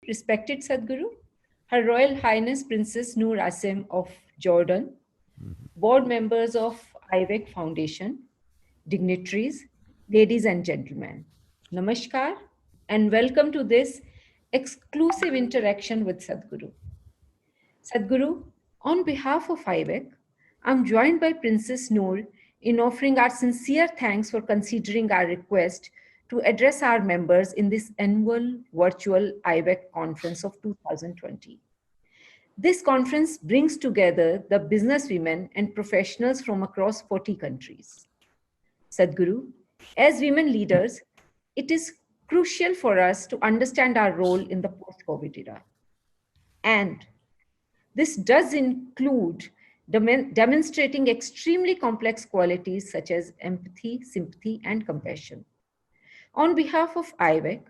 respected Sadhguru, Her Royal Highness Princess Noor of Jordan, board members of IWEC Foundation, dignitaries, ladies and gentlemen. Namaskar and welcome to this exclusive interaction with Sadhguru. Sadhguru, on behalf of IWEC, I'm joined by Princess Noor in offering our sincere thanks for considering our request to address our members in this annual virtual IWEC conference of 2020. This conference brings together the businesswomen and professionals from across 40 countries. Sadhguru, as women leaders, it is crucial for us to understand our role in the post-COVID era. And this does include demonstrating extremely complex qualities such as empathy, sympathy, and compassion. On behalf of IWEC,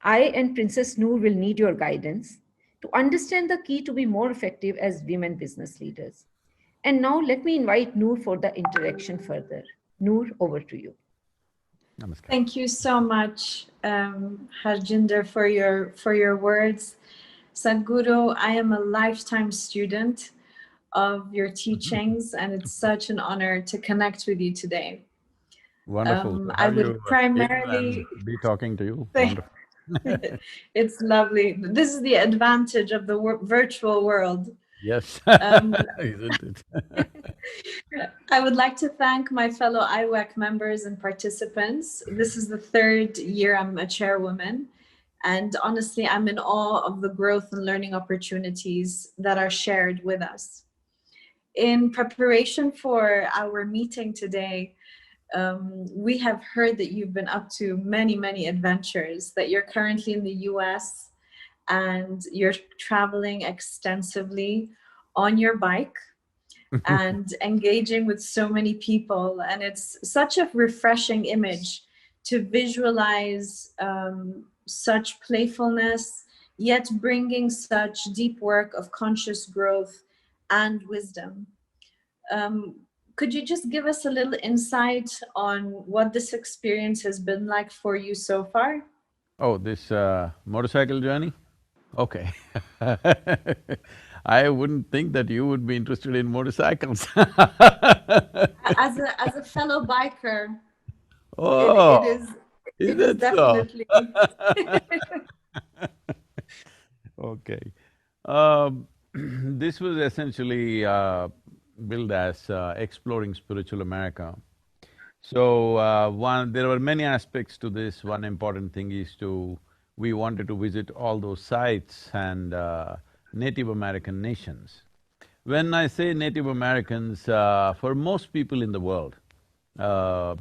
I and Princess Noor will need your guidance to understand the key to be more effective as women business leaders. And now let me invite Noor for the interaction further. Noor, over to you. Namaskar. Thank you so much, Harjinder, for your words. Sadhguru, I am a lifetime student of your teachings, and it's such an honor to connect with you today. Wonderful. I would primarily be talking to you. Wonderful. It's lovely. This is the advantage of the virtual world. Yes, isn't it? I would like to thank my fellow IWEC members and participants. This is the third year I'm a chairwoman, and honestly, I'm in awe of the growth and learning opportunities that are shared with us. In preparation for our meeting today, we have heard that you've been up to many adventures, that you're currently in the US and you're traveling extensively on your bike and engaging with so many people. And it's such a refreshing image to visualize such playfulness, yet bringing such deep work of conscious growth and wisdom. Could you just give us a little insight on what this experience has been like for you so far? Oh, this motorcycle journey? Okay. I wouldn't think that you would be interested in motorcycles. As a fellow biker, oh, it is definitely. So? Okay. This was essentially billed as Exploring Spiritual America. So, there were many aspects to this. One important thing is we wanted to visit all those sites and Native American nations. When I say Native Americans, for most people in the world,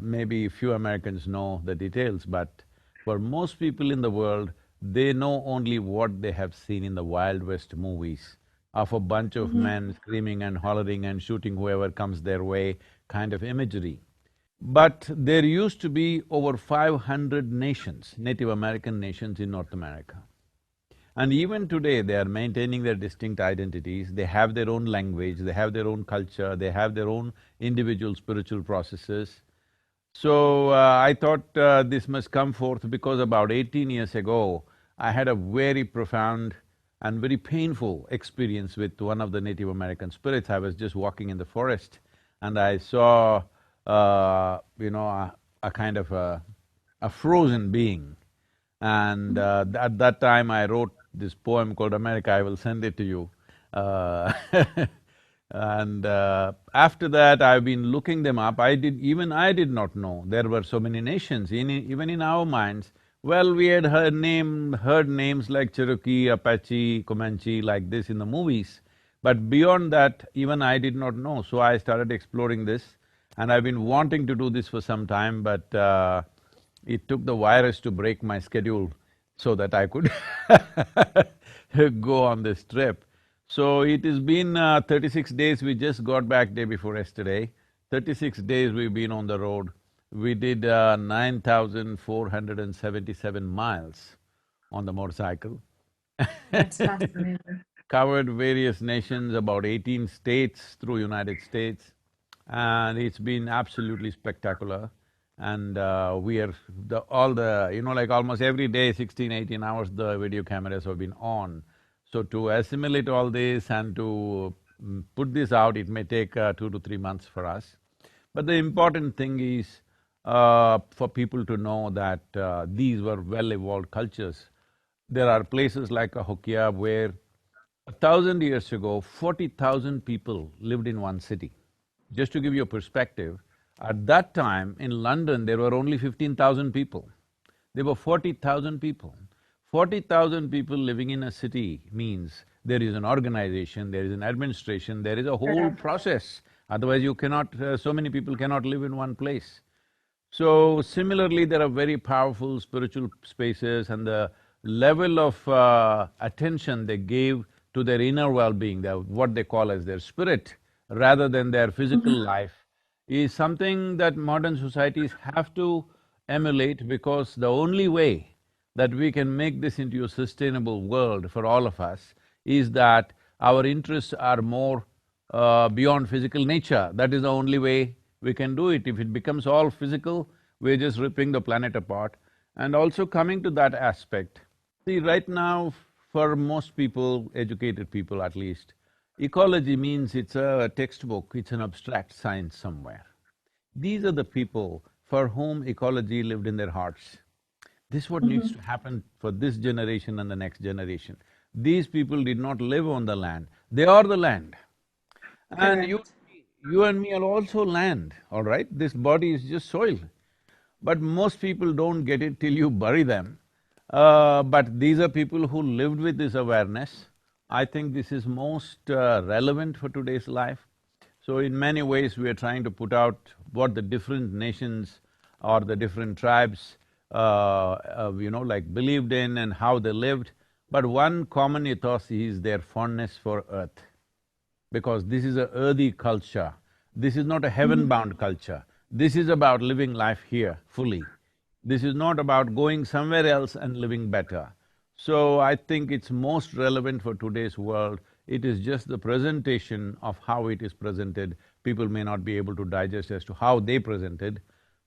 maybe few Americans know the details, but for most people in the world, they know only what they have seen in the Wild West movies of a bunch of men screaming and hollering and shooting whoever comes their way kind of imagery. But there used to be over 500 nations, Native American nations in North America. And even today, they are maintaining their distinct identities, they have their own language, they have their own culture, they have their own individual spiritual processes. So, I thought this must come forth because about 18 years ago, I had a very profound and very painful experience with one of the Native American spirits. I was just walking in the forest and I saw, a kind of a frozen being. And at that time, I wrote this poem called America, I will send it to you. And after that, I've been looking them up. Even I did not know there were so many nations. Even in our minds, well, we had heard names like Cherokee, Apache, Comanche, like this in the movies. But beyond that, even I did not know. So I started exploring this, and I've been wanting to do this for some time, but it took the virus to break my schedule so that I could go on this trip. So it has been 36 days, we just got back day before yesterday. 36 days we've been on the road. We did 9,477 miles on the motorcycle. That's fascinating. Covered various nations, about 18 states through United States, and it's been absolutely spectacular. And we are… like almost every day, 16, 18 hours, the video cameras have been on. So to assimilate all this and to put this out, it may take 2 to 3 months for us. But the important thing is for people to know that these were well-evolved cultures. There are places like Hokia where 1,000 years ago, 40,000 people lived in one city. Just to give you a perspective, at that time in London there were only 15,000 people. There were 40,000 people. 40,000 people living in a city means there is an organization, there is an administration, there is a whole process. Otherwise you cannot… so many people cannot live in one place. So similarly, there are very powerful spiritual spaces, and the level of attention they gave to their inner well-being, what they call as their spirit, rather than their physical life, is something that modern societies have to emulate, because the only way that we can make this into a sustainable world for all of us is that our interests are more beyond physical nature. That is the only way we can do it. If it becomes all physical, we're just ripping the planet apart. And also coming to that aspect, see, right now, for most people, educated people at least, ecology means it's a textbook, it's an abstract science somewhere. These are the people for whom ecology lived in their hearts. This is what needs to happen for this generation and the next generation. These people did not live on the land, they are the land. And you and me are also land, all right? This body is just soil. But most people don't get it till you bury them. But these are people who lived with this awareness. I think this is most relevant for today's life. So in many ways, we are trying to put out what the different nations or the different tribes, like believed in and how they lived. But one common ethos is their fondness for earth, because this is a earthy culture. This is not a heaven-bound culture. This is about living life here fully. This is not about going somewhere else and living better. So I think it's most relevant for today's world. It is just the presentation of how it is presented. People may not be able to digest as to how they presented.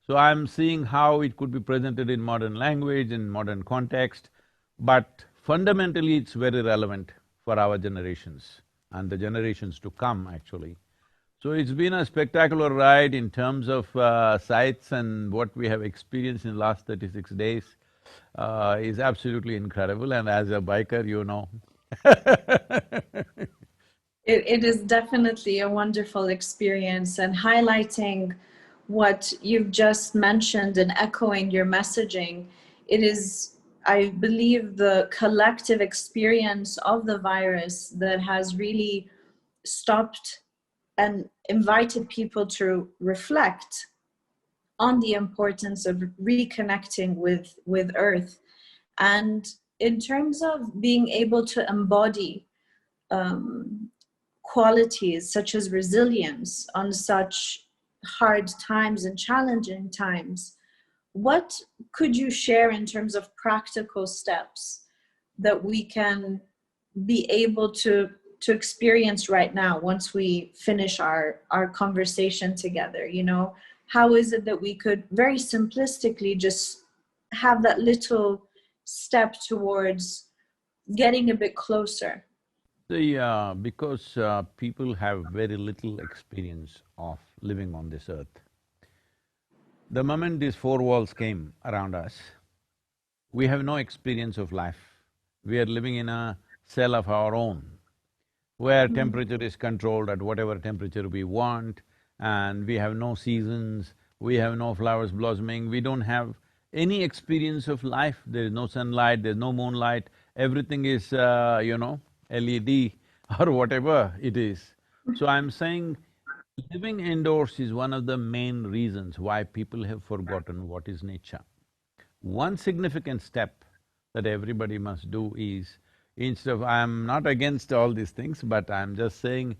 So I'm seeing how it could be presented in modern language, in modern context, but fundamentally it's very relevant for our generations and the generations to come, actually. So it's been a spectacular ride in terms of sights, and what we have experienced in the last 36 days is absolutely incredible, and as a biker, you know. It is definitely a wonderful experience, and highlighting what you've just mentioned and echoing your messaging, it is, I believe, the collective experience of the virus that has really stopped and invited people to reflect on the importance of reconnecting with Earth. And in terms of being able to embody qualities such as resilience on such hard times and challenging times, what could you share in terms of practical steps that we can be able to experience right now once we finish our conversation together? You know, how is it that we could very simplistically just have that little step towards getting a bit closer? See, because people have very little experience of living on this earth. The moment these four walls came around us, we have no experience of life. We are living in a cell of our own, where temperature is controlled at whatever temperature we want, and we have no seasons, we have no flowers blossoming, we don't have any experience of life. There is no sunlight, there's no moonlight, everything is, LED or whatever it is. So I'm saying living indoors is one of the main reasons why people have forgotten what is nature. One significant step that everybody must do is, instead of… I'm not against all these things, but I'm just saying,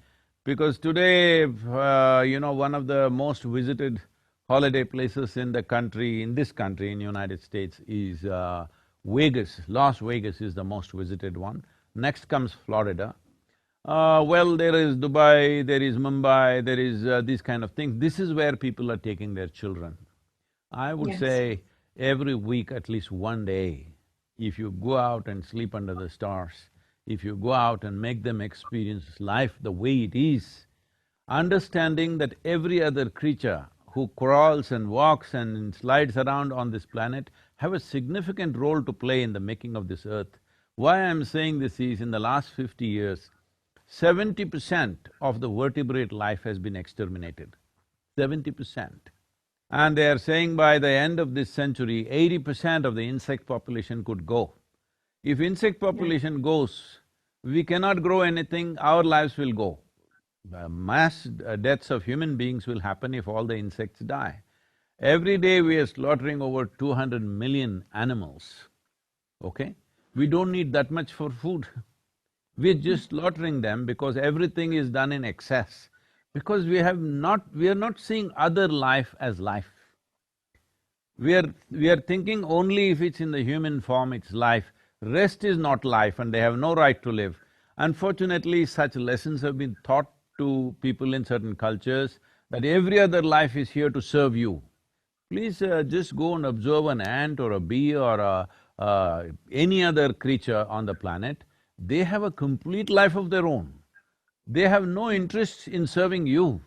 because today, one of the most visited holiday places in the country, in United States, is Vegas. Las Vegas is the most visited one. Next comes Florida. Well, there is Dubai, there is Mumbai, there is these kind of things. This is where people are taking their children. I would Yes. say every week at least one day, if you go out and sleep under the stars, if you go out and make them experience life the way it is, understanding that every other creature who crawls and walks and slides around on this planet have a significant role to play in the making of this earth. Why I'm saying this is, in the last 50 years, 70% of the vertebrate life has been exterminated. 70%. And they are saying by the end of this century, 80% of the insect population could go. If insect population goes, we cannot grow anything, our lives will go. Mass deaths of human beings will happen if all the insects die. Every day we are slaughtering over 200 million animals, okay? We don't need that much for food. We're just slaughtering them because everything is done in excess. Because we are not seeing other life as life. We are thinking only if it's in the human form, it's life. Rest is not life and they have no right to live. Unfortunately, such lessons have been taught to people in certain cultures that every other life is here to serve you. Please just go and observe an ant or a bee or any other creature on the planet. They have a complete life of their own. They have no interest in serving you.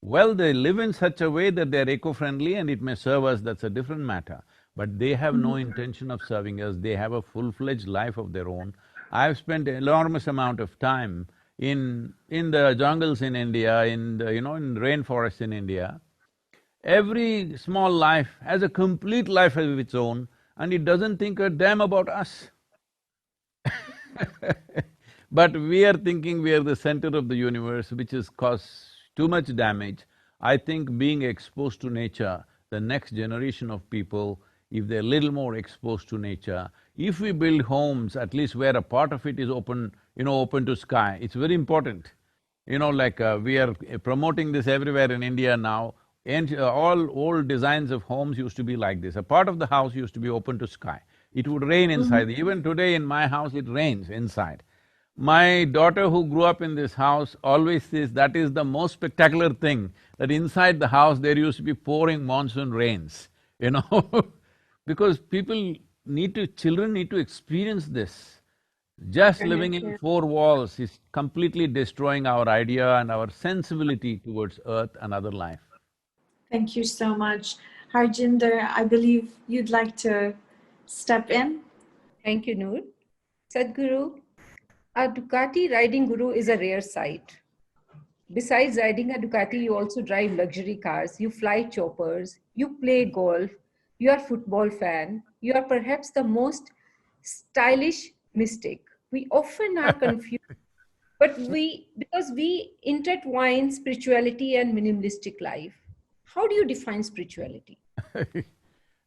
Well, they live in such a way that they're eco-friendly and it may serve us, that's a different matter. But they have no intention of serving us, they have a full-fledged life of their own. I've spent enormous amount of time in the jungles in India, in rainforests in India. Every small life has a complete life of its own and it doesn't think a damn about us. But we are thinking we are the center of the universe, which has caused too much damage. I think being exposed to nature, the next generation of people, if they're little more exposed to nature, if we build homes at least where a part of it is open, open to sky, it's very important. We are promoting this everywhere in India now, and all old designs of homes used to be like this. A part of the house used to be open to sky. It would rain inside. Even today in my house, it rains inside. My daughter who grew up in this house always says that is the most spectacular thing, that inside the house there used to be pouring monsoon rains, because children need to experience this. Just living in four walls is completely destroying our idea and our sensibility towards earth and other life. Thank you so much. Harjinder, I believe you'd like to step in. Thank you, Noor. Sadhguru, a Ducati riding guru is a rare sight. Besides riding a Ducati, you also drive luxury cars, you fly choppers, you play golf, you are a football fan, you are perhaps the most stylish mystic. We often are confused, because we intertwine spirituality and minimalistic life. How do you define spirituality?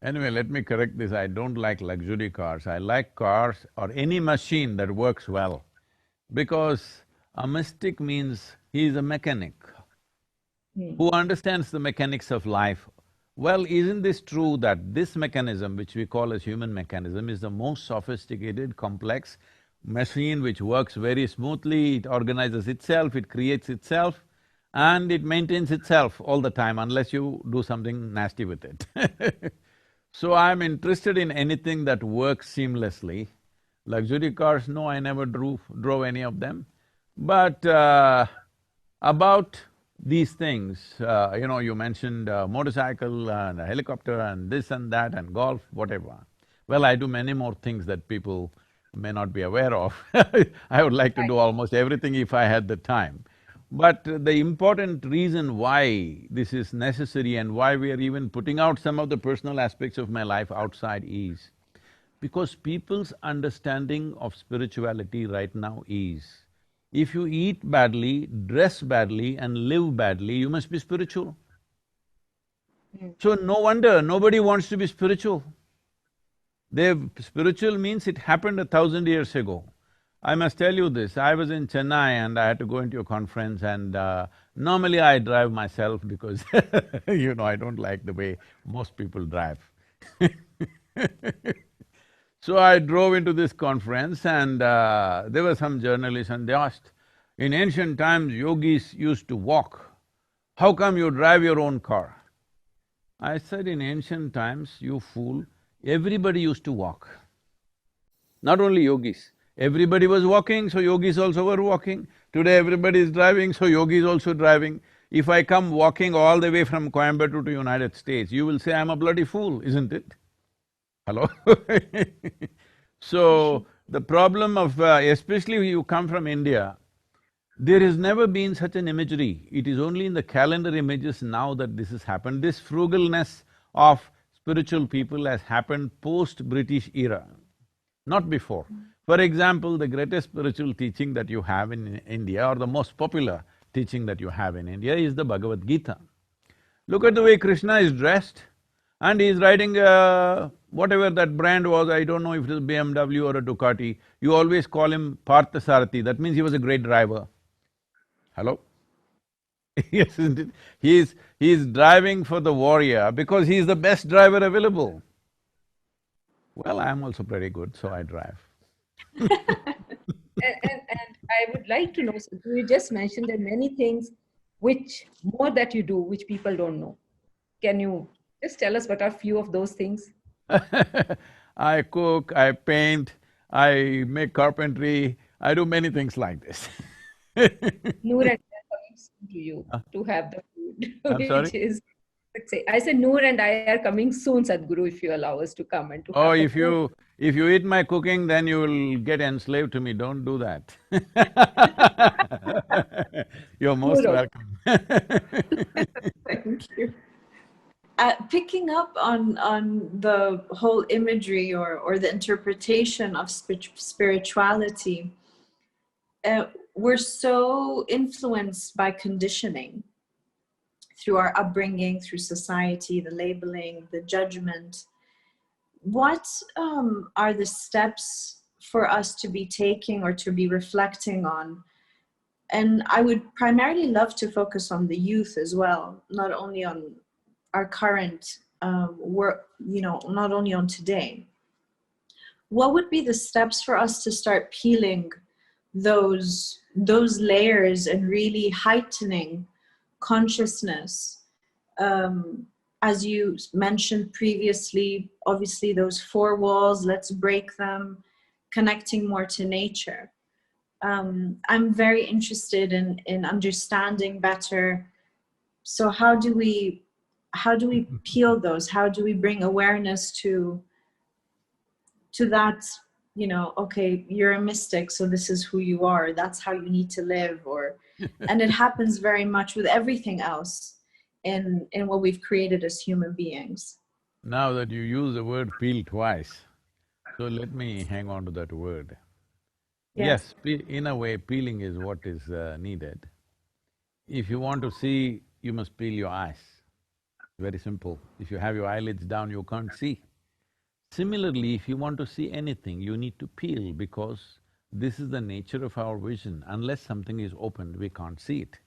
Anyway, let me correct this, I don't like luxury cars, I like cars or any machine that works well. Because a mystic means he is a mechanic who understands the mechanics of life. Well, isn't this true that this mechanism, which we call as human mechanism, is the most sophisticated, complex machine which works very smoothly, it organizes itself, it creates itself, and it maintains itself all the time unless you do something nasty with it. So I'm interested in anything that works seamlessly. Luxury cars, no, I never drove any of them. But about these things, you mentioned motorcycle and a helicopter and this and that and golf, whatever. Well, I do many more things that people may not be aware of. I would like to do almost everything if I had the time. But the important reason why this is necessary and why we are even putting out some of the personal aspects of my life outside is because people's understanding of spirituality right now is, if you eat badly, dress badly and live badly, you must be spiritual. So no wonder nobody wants to be spiritual. Spiritual means it happened 1,000 years ago. I must tell you this, I was in Chennai and I had to go into a conference and normally I drive myself because I don't like the way most people drive. So I drove into this conference and there were some journalists and they asked, in ancient times yogis used to walk, how come you drive your own car? I said in ancient times, you fool, everybody used to walk. Not only yogis, everybody was walking, so yogis also were walking. Today everybody is driving, so yogis also driving. If I come walking all the way from Coimbatore to United States, you will say I'm a bloody fool, isn't it? Hello? So, the problem of… especially when you come from India, there has never been such an imagery. It is only in the calendar images now that this has happened. This frugalness of spiritual people has happened post-British era, not before. For example, the greatest spiritual teaching that you have in India, or the most popular teaching that you have in India, is the Bhagavad Gita. Look at the way Krishna is dressed, and he's riding whatever that brand was, I don't know if it is BMW or a Ducati. You always call him Parthasarathi, that means he was a great driver. Hello? Yes, isn't it? He's driving for the warrior because he's the best driver available. Well, I'm also pretty good, so I drive. And I would like to know, so you just mentioned that many things which more that you do, which people don't know. Can you just tell us what are few of those things? I cook, I paint, I make carpentry, I do many things like this. Noor and I are coming soon to you to have the food, I'm sorry? which is, let's say, I said Noor and I are coming soon, Sadhguru, if you allow us to come and to Oh, have the food. if you eat my cooking, then you will get enslaved to me, don't do that. You're most Noor, welcome. Thank you. Picking up on the whole imagery or the interpretation of spirituality, we're so influenced by conditioning through our upbringing, through society, the labeling, the judgment. What are the steps for us to be taking or to be reflecting on? And I would primarily love to focus on the youth as well, not only on our current work, not only on today. What would be the steps for us to start peeling those layers and really heightening consciousness? As you mentioned previously, obviously those four walls, let's break them, connecting more to nature. I'm very interested in understanding better. So how do we peel those? How do we bring awareness to that, okay, you're a mystic, so this is who you are, that's how you need to live, and it happens very much with everything else in what we've created as human beings. Now that you use the word peel twice, so let me hang on to that word. Yes. Yes, in a way, peeling is what is needed. If you want to see, you must peel your eyes. Very simple. If you have your eyelids down, you can't see. Similarly, if you want to see anything, you need to peel because this is the nature of our vision. Unless something is opened, we can't see it.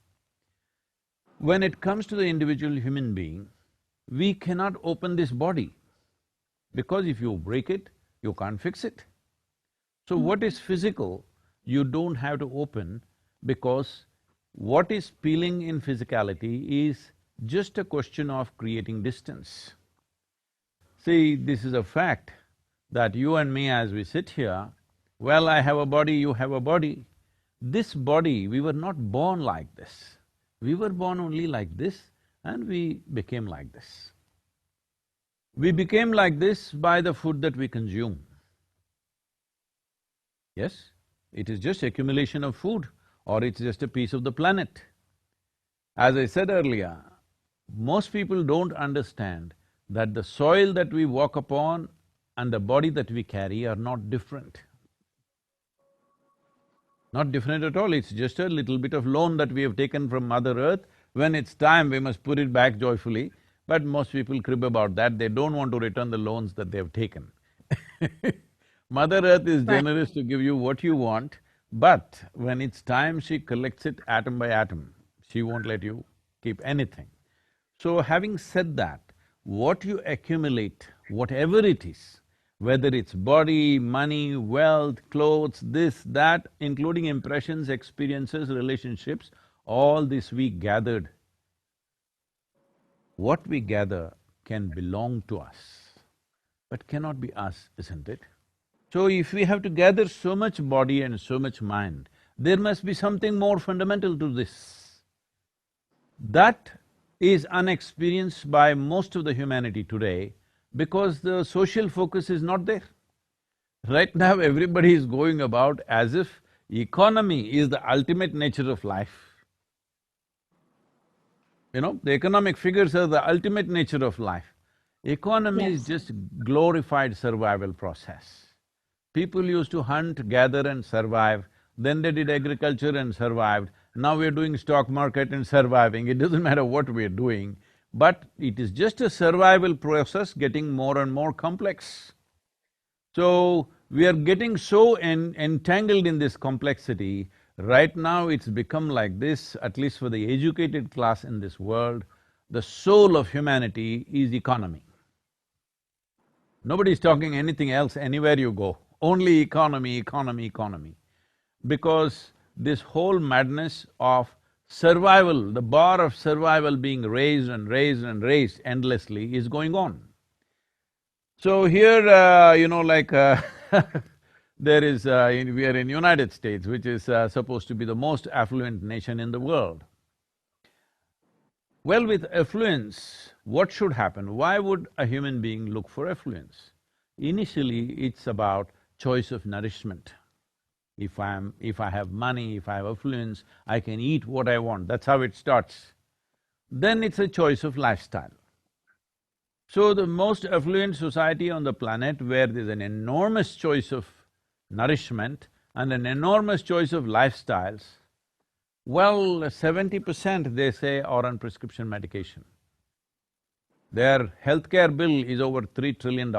When it comes to the individual human being, we cannot open this body because if you break it, you can't fix it. So what is physical, you don't have to open because what is peeling in physicality is just a question of creating distance. See, this is a fact that you and me as we sit here, well, I have a body, you have a body. This body, we were not born like this. We were born only like this and we became like this. We became like this by the food that we consume. Yes, it is just accumulation of food or it's just a piece of the planet. As I said earlier, most people don't understand that the soil that we walk upon and the body that we carry are not different. Not different at all, it's just a little bit of loan that we have taken from Mother Earth. When it's time, we must put it back joyfully, but most people crib about that, they don't want to return the loans that they have taken. Mother Earth is generous to give you what you want, but when it's time, she collects it atom by atom. She won't let you keep anything. So having said that, what you accumulate, whatever it is, whether it's body, money, wealth, clothes, this, that, including impressions, experiences, relationships, all this we gathered. What we gather can belong to us, but cannot be us, isn't it? So if we have to gather so much body and so much mind, there must be something more fundamental to this. That is unexperienced by most of the humanity today because the social focus is not there. Right now, everybody is going about as if economy is the ultimate nature of life. You know, the economic figures are the ultimate nature of life. Economy is Yes. just glorified survival process. People used to hunt, gather and survive, then they did agriculture and survived. Now we're doing stock market and surviving, it doesn't matter what we're doing, but it is just a survival process getting more and more complex. So, we are getting so entangled in this complexity, right now it's become like this, at least for the educated class in this world, the soul of humanity is economy. Nobody is talking anything else anywhere you go, only economy, economy, economy. Because this whole madness of survival, the bar of survival being raised and raised and raised endlessly is going on. So here, there is… we are in United States, which is supposed to be the most affluent nation in the world. Well, with affluence, what should happen? Why would a human being look for affluence? Initially, it's about choice of nourishment. If I have money, if I have affluence, I can eat what I want, that's how it starts. Then it's a choice of lifestyle. So the most affluent society on the planet, where there's an enormous choice of nourishment and an enormous choice of lifestyles, well, 70% they say are on prescription medication. Their healthcare bill is over $3 trillion.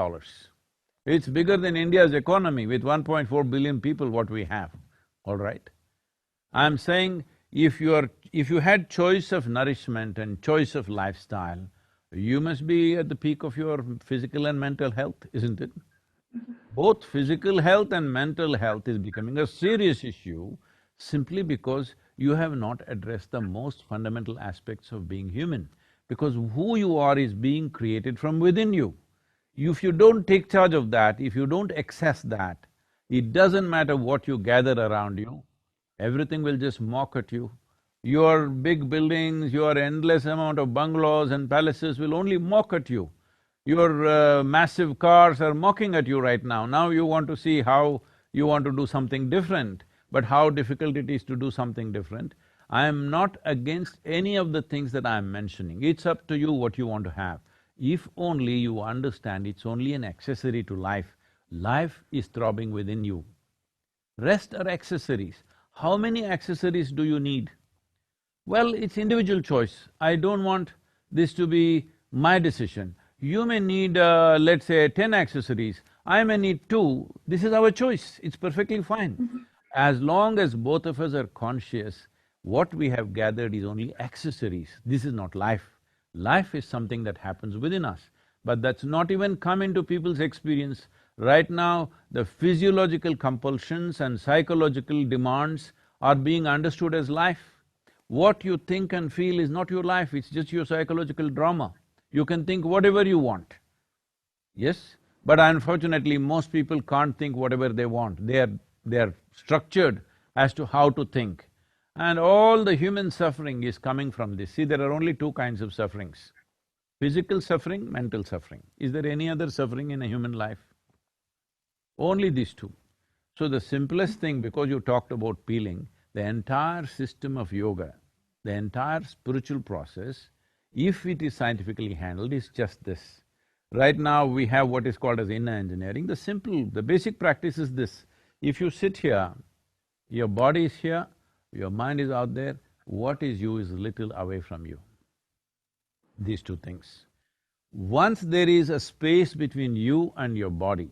It's bigger than India's economy with 1.4 billion people what we have, all right? I'm saying if you had choice of nourishment and choice of lifestyle, you must be at the peak of your physical and mental health, isn't it? Both physical health and mental health is becoming a serious issue simply because you have not addressed the most fundamental aspects of being human. Because who you are is being created from within you. If you don't take charge of that, if you don't access that, it doesn't matter what you gather around you, everything will just mock at you. Your big buildings, your endless amount of bungalows and palaces will only mock at you. Your massive cars are mocking at you right now. Now you want to see how you want to do something different, but how difficult it is to do something different. I am not against any of the things that I am mentioning. It's up to you what you want to have. If only you understand it's only an accessory to life. Life is throbbing within you. Rest are accessories. How many accessories do you need? Well, it's individual choice. I don't want this to be my decision. You may need, let's say, 10 accessories. I may need 2. This is our choice. It's perfectly fine. As long as both of us are conscious, what we have gathered is only accessories. This is not life. Life is something that happens within us, but that's not even come into people's experience. Right now, the physiological compulsions and psychological demands are being understood as life. What you think and feel is not your life, it's just your psychological drama. You can think whatever you want, yes? But unfortunately, most people can't think whatever they want. They're structured as to how to think. And all the human suffering is coming from this. See, there are only 2 kinds of sufferings: physical suffering, mental suffering. Is there any other suffering in a human life? Only these 2. So the simplest thing, because you talked about peeling, the entire system of yoga, the entire spiritual process, if it is scientifically handled, is just this. Right now, we have what is called as inner engineering. The basic practice is this: if you sit here, your body is here, your mind is out there, what is you is little away from you. These 2 things. Once there is a space between you and your body,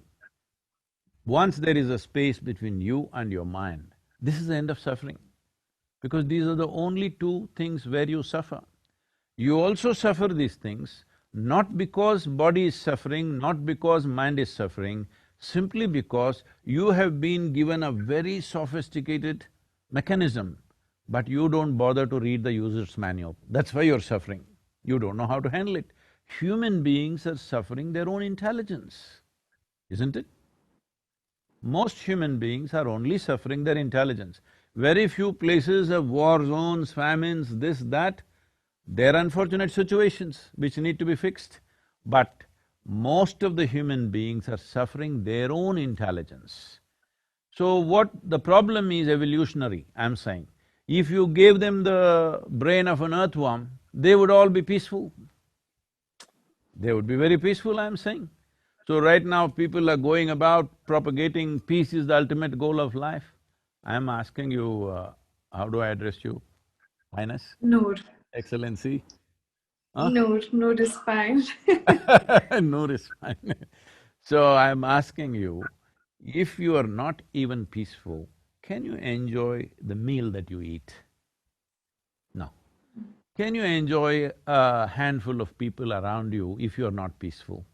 once there is a space between you and your mind, this is the end of suffering. Because these are the only 2 things where you suffer. You also suffer these things not because body is suffering, not because mind is suffering, simply because you have been given a very sophisticated mechanism, but you don't bother to read the user's manual. That's why you're suffering. You don't know how to handle it. human beings are suffering their own intelligence, isn't it? Most human beings are only suffering their intelligence. Very few places have war zones, famines, this, that. They're unfortunate situations which need to be fixed. But most of the human beings are suffering their own intelligence. So what the problem is evolutionary, I'm saying. If you gave them the brain of an earthworm, they would all be peaceful. They would be very peaceful, I'm saying. So right now people are going about propagating peace is the ultimate goal of life. I'm asking you, how do I address you? Highness? Noor. Excellency? Huh? Noor is fine. Noor is fine. So I'm asking you, if you are not even peaceful, can you enjoy the meal that you eat? No. Can you enjoy a handful of people around you if you're not peaceful?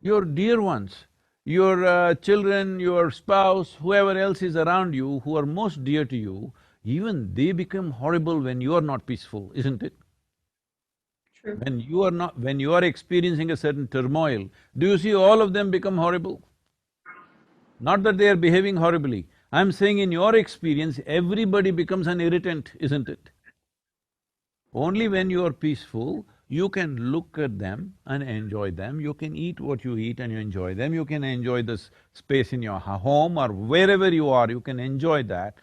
Your dear ones, your children, your spouse, whoever else is around you who are most dear to you, even they become horrible when you are not peaceful, isn't it? True. When you are experiencing a certain turmoil, do you see all of them become horrible? Not that they are behaving horribly, I'm saying in your experience, everybody becomes an irritant, isn't it? Only when you are peaceful, you can look at them and enjoy them, you can eat what you eat and you enjoy them, you can enjoy this space in your home or wherever you are, you can enjoy that,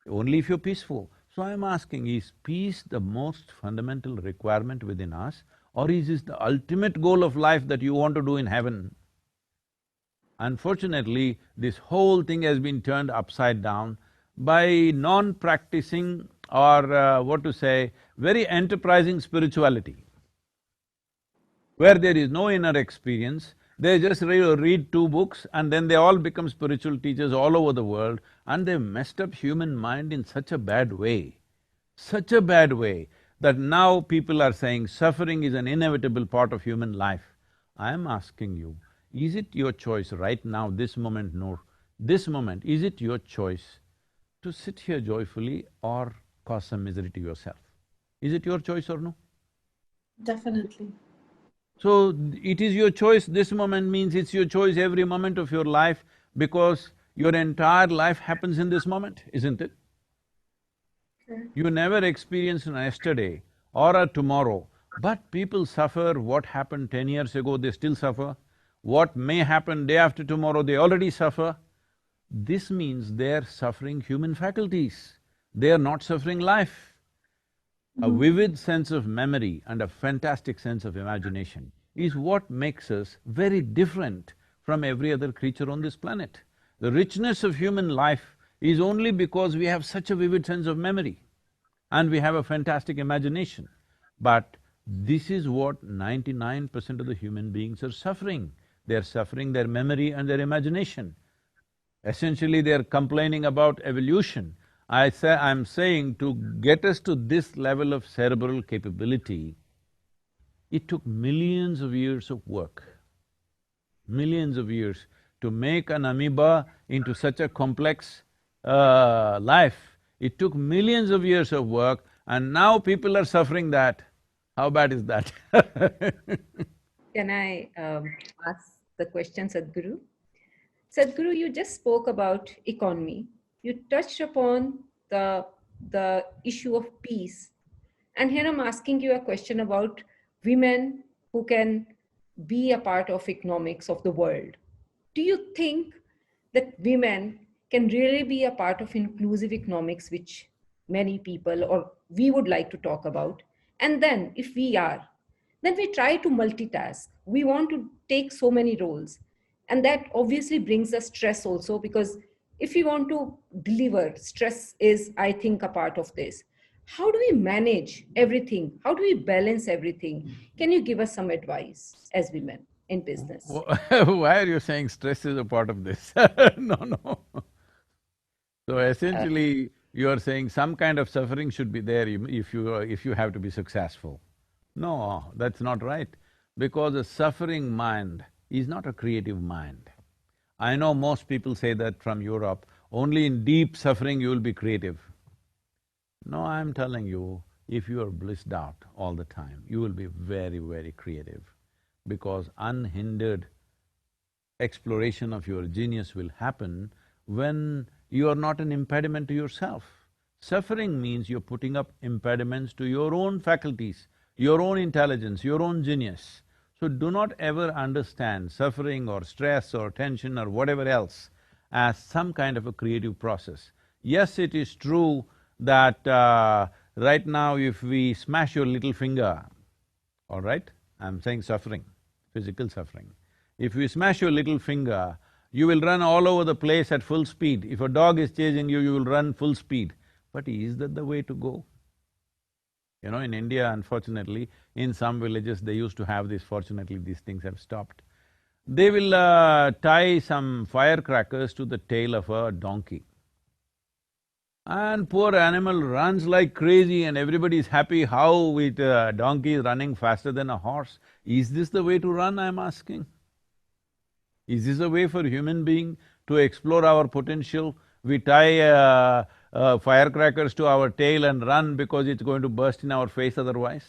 only if you're peaceful. So I'm asking, is peace the most fundamental requirement within us, or is this the ultimate goal of life that you want to do in heaven? Unfortunately, this whole thing has been turned upside down by non-practicing or what to say, very enterprising spirituality, where there is no inner experience, they just read two books and then they all become spiritual teachers all over the world, and they've messed up human mind in such a bad way that now people are saying suffering is an inevitable part of human life. I am asking you, is it your choice right now, this moment, Noor, this moment, is it your choice to sit here joyfully or cause some misery to yourself? Is it your choice or no? Definitely. So, it is your choice, this moment means it's your choice every moment of your life because your entire life happens in this moment, isn't it? Sure. You never experienced an yesterday or a tomorrow, but people suffer what happened 10 years ago, they still suffer. What may happen day after tomorrow, they already suffer. This means they're suffering human faculties, they are not suffering life. A vivid sense of memory and a fantastic sense of imagination is what makes us very different from every other creature on this planet. The richness of human life is only because we have such a vivid sense of memory and we have a fantastic imagination. But this is what 99% of the human beings are suffering. They're suffering their memory and their imagination. Essentially, they're complaining about evolution. I'm saying to get us to this level of cerebral capability, it took millions of years of work, millions of years to make an amoeba into such a complex life. It took millions of years of work and now people are suffering that. How bad is that? Can I ask the question, Sadhguru? Sadhguru, you just spoke about economy. You touched upon the issue of peace. And here I'm asking you a question about women who can be a part of economics of the world. Do you think that women can really be a part of inclusive economics, which many people or we would like to talk about? And then, if we are, then we try to multitask. We want to take so many roles. And that obviously brings us stress also, because if we want to deliver, stress is, I think, a part of this. How do we manage everything? How do we balance everything? Can you give us some advice as women in business? Why are you saying stress is a part of this? No, no. So Uh, essentially, you are saying some kind of suffering should be there if you have to be successful. No, that's not right, because a suffering mind is not a creative mind. I know most people say that from Europe, only in deep suffering you will be creative. No, I'm telling you, If you are blissed out all the time, you will be very, very creative, because unhindered exploration of your genius will happen when you are not an impediment to yourself. Suffering means you're putting up impediments to your own faculties, your own intelligence, your own genius. So do not ever understand suffering or stress or tension or whatever else as some kind of a creative process. Yes, it is true that right now if we smash your little finger, all right? I'm saying suffering, physical suffering. If we smash your little finger, you will run all over the place at full speed. If a dog is chasing you, you will run full speed. But is that the way to go? You know, in India, unfortunately, in some villages they used to have this, fortunately these things have stopped. They will tie some firecrackers to the tail of a donkey. And poor animal runs like crazy and everybody is happy how with a donkey is running faster than a horse. Is this the way to run, I'm asking? Is this a way for human being to explore our potential? We tie firecrackers to our tail and run because it's going to burst in our face otherwise?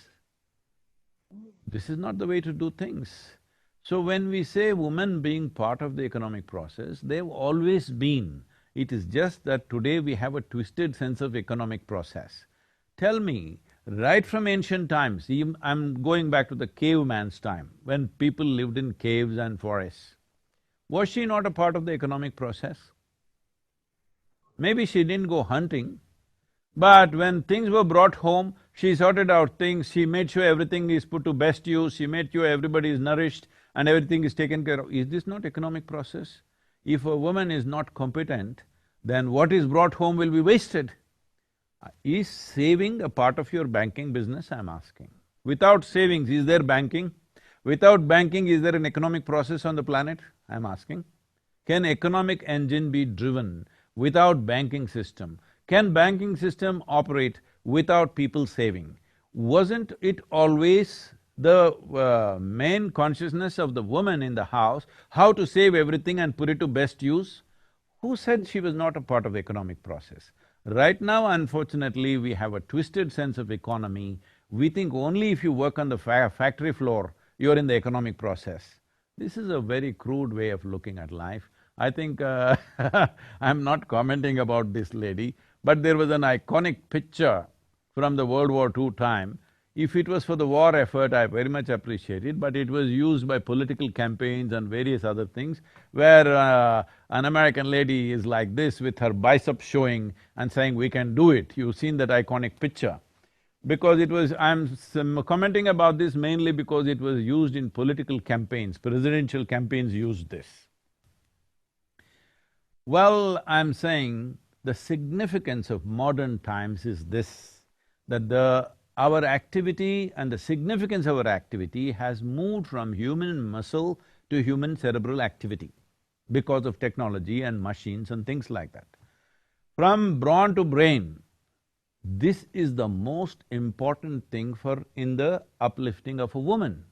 This is not the way to do things. So when we say women being part of the economic process, they've always been. It is just that today we have a twisted sense of economic process. Tell me, right from ancient times, I'm going back to the caveman's time, when people lived in caves and forests. Was she not a part of the economic process? Maybe she didn't go hunting, but when things were brought home, she sorted out things, she made sure everything is put to best use, she made sure everybody is nourished and everything is taken care of. Is this not economic process? If a woman is not competent, then what is brought home will be wasted. Is saving a part of your banking business, I'm asking? Without savings, is there banking? Without banking, is there an economic process on the planet? I'm asking. Can economic engine be driven without banking system? Can banking system operate without people saving? Wasn't it always the main consciousness of the woman in the house, how to save everything and put it to best use? Who said she was not a part of the economic process? Right now, unfortunately, we have a twisted sense of economy. We think only if you work on the factory floor, you're in the economic process. This is a very crude way of looking at life. I think I'm not commenting about this lady, but there was an iconic picture from the World War II time. If it was for the war effort, I very much appreciate it, but it was used by political campaigns and various other things, where an American lady is like this with her bicep showing and saying, "We can do it." You've seen that iconic picture. Because it was… I'm commenting about this mainly because it was used in political campaigns, presidential campaigns used this. Well, I'm saying the significance of modern times is this, that our activity and the significance of our activity has moved from human muscle to human cerebral activity because of technology and machines and things like that. From brawn to brain, this is the most important thing in the uplifting of a woman,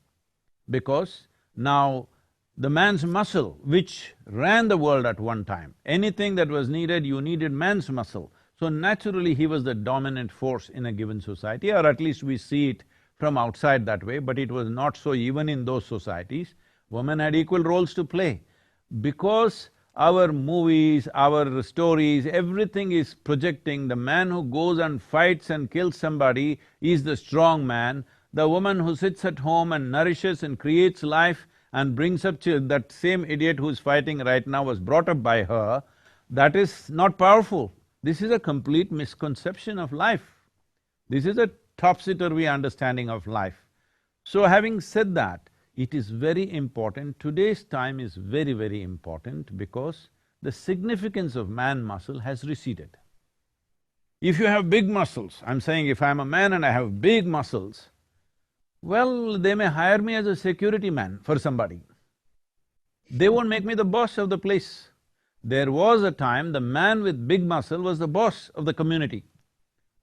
because now the man's muscle, which ran the world at one time, anything that was needed, you needed man's muscle. So naturally, he was the dominant force in a given society, or at least we see it from outside that way, but it was not so even in those societies. Women had equal roles to play. Because our movies, our stories, everything is projecting the man who goes and fights and kills somebody is the strong man. The woman who sits at home and nourishes and creates life and brings up children, that same idiot who's fighting right now was brought up by her, that is not powerful. This is a complete misconception of life. This is a topsy-turvy understanding of life. So having said that, it is very important, today's time is very, very important because the significance of man muscle has receded. If you have big muscles, I'm saying if I'm a man and I have big muscles, well, they may hire me as a security man for somebody. They won't make me the boss of the place. There was a time the man with big muscle was the boss of the community,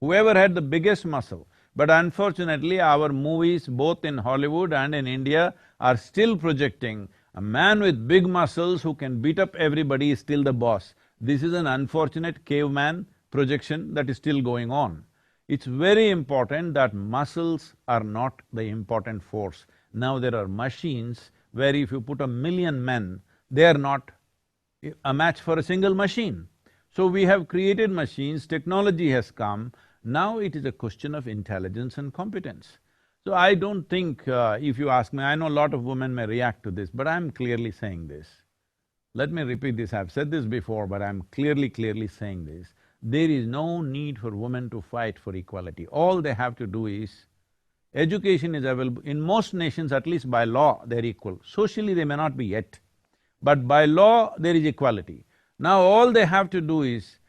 whoever had the biggest muscle. But unfortunately, our movies, both in Hollywood and in India, are still projecting a man with big muscles who can beat up everybody is still the boss. This is an unfortunate caveman projection that is still going on. It's very important that muscles are not the important force. Now there are machines where if you put 1,000,000 men, they are not a match for a single machine. So we have created machines, technology has come, now it is a question of intelligence and competence. So I don't think, if you ask me, I know a lot of women may react to this, but I'm clearly saying this. Let me repeat this, I've said this before, but I'm clearly saying this. There is no need for women to fight for equality. All they have to do is, education is available, in most nations, at least by law, they're equal. Socially, they may not be yet, but by law, there is equality. Now all they have to do is,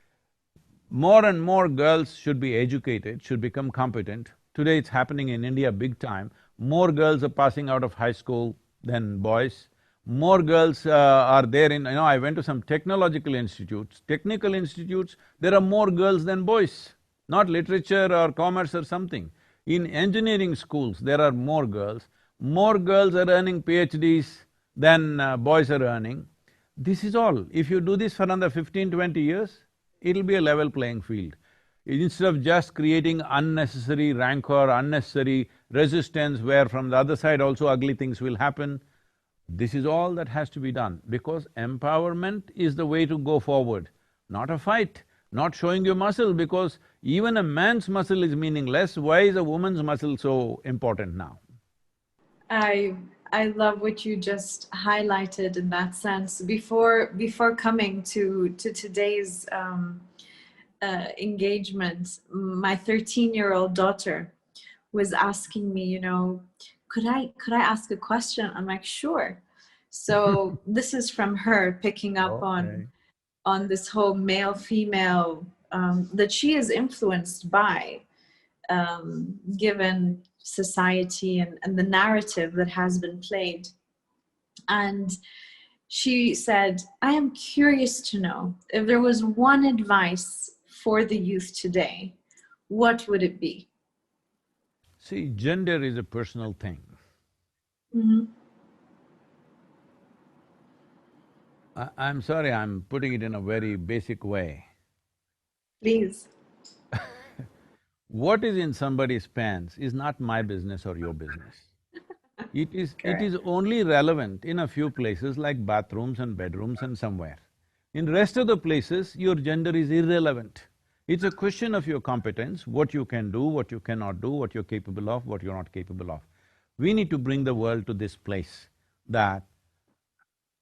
more and more girls should be educated, should become competent. Today it's happening in India big time. More girls are passing out of high school than boys. More girls are there in… I went to some technological institutes, technical institutes, there are more girls than boys. Not literature or commerce or something. In engineering schools, there are more girls. More girls are earning PhDs than boys are earning. This is all. If you do this for another 15, 20 years, it'll be a level playing field. Instead of just creating unnecessary rancor, unnecessary resistance where from the other side also ugly things will happen, this is all that has to be done, because empowerment is the way to go forward, not a fight, not showing your muscle, because even a man's muscle is meaningless, why is a woman's muscle so important now? I love what you just highlighted in that sense. Before coming to today's engagement, my 13-year-old daughter was asking me, could I ask a question? I'm like, sure. So this is from her picking up on this whole male-female that she is influenced by, given society and the narrative that has been played. And she said, I am curious to know if there was one advice for the youth today, what would it be? See, gender is a personal thing. Mm-hmm. I'm sorry, I'm putting it in a very basic way. Please. What is in somebody's pants is not my business or your business. It is only relevant in a few places like bathrooms and bedrooms and somewhere. In rest of the places, your gender is irrelevant. It's a question of your competence, what you can do, what you cannot do, what you're capable of, what you're not capable of. We need to bring the world to this place that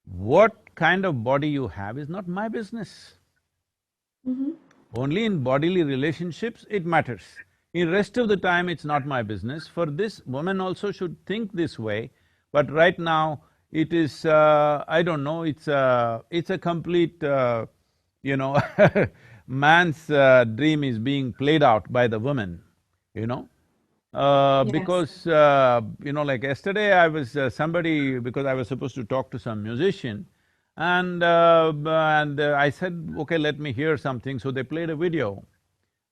what kind of body you have is not my business. Mm-hmm. Only in bodily relationships it matters. In rest of the time, it's not my business. For this, women also should think this way, but right now, it is… I don't know, it's a complete… man's dream is being played out by the women, Yes. because, like yesterday I was… somebody… because I was supposed to talk to some musician, and I said, okay, let me hear something, so they played a video.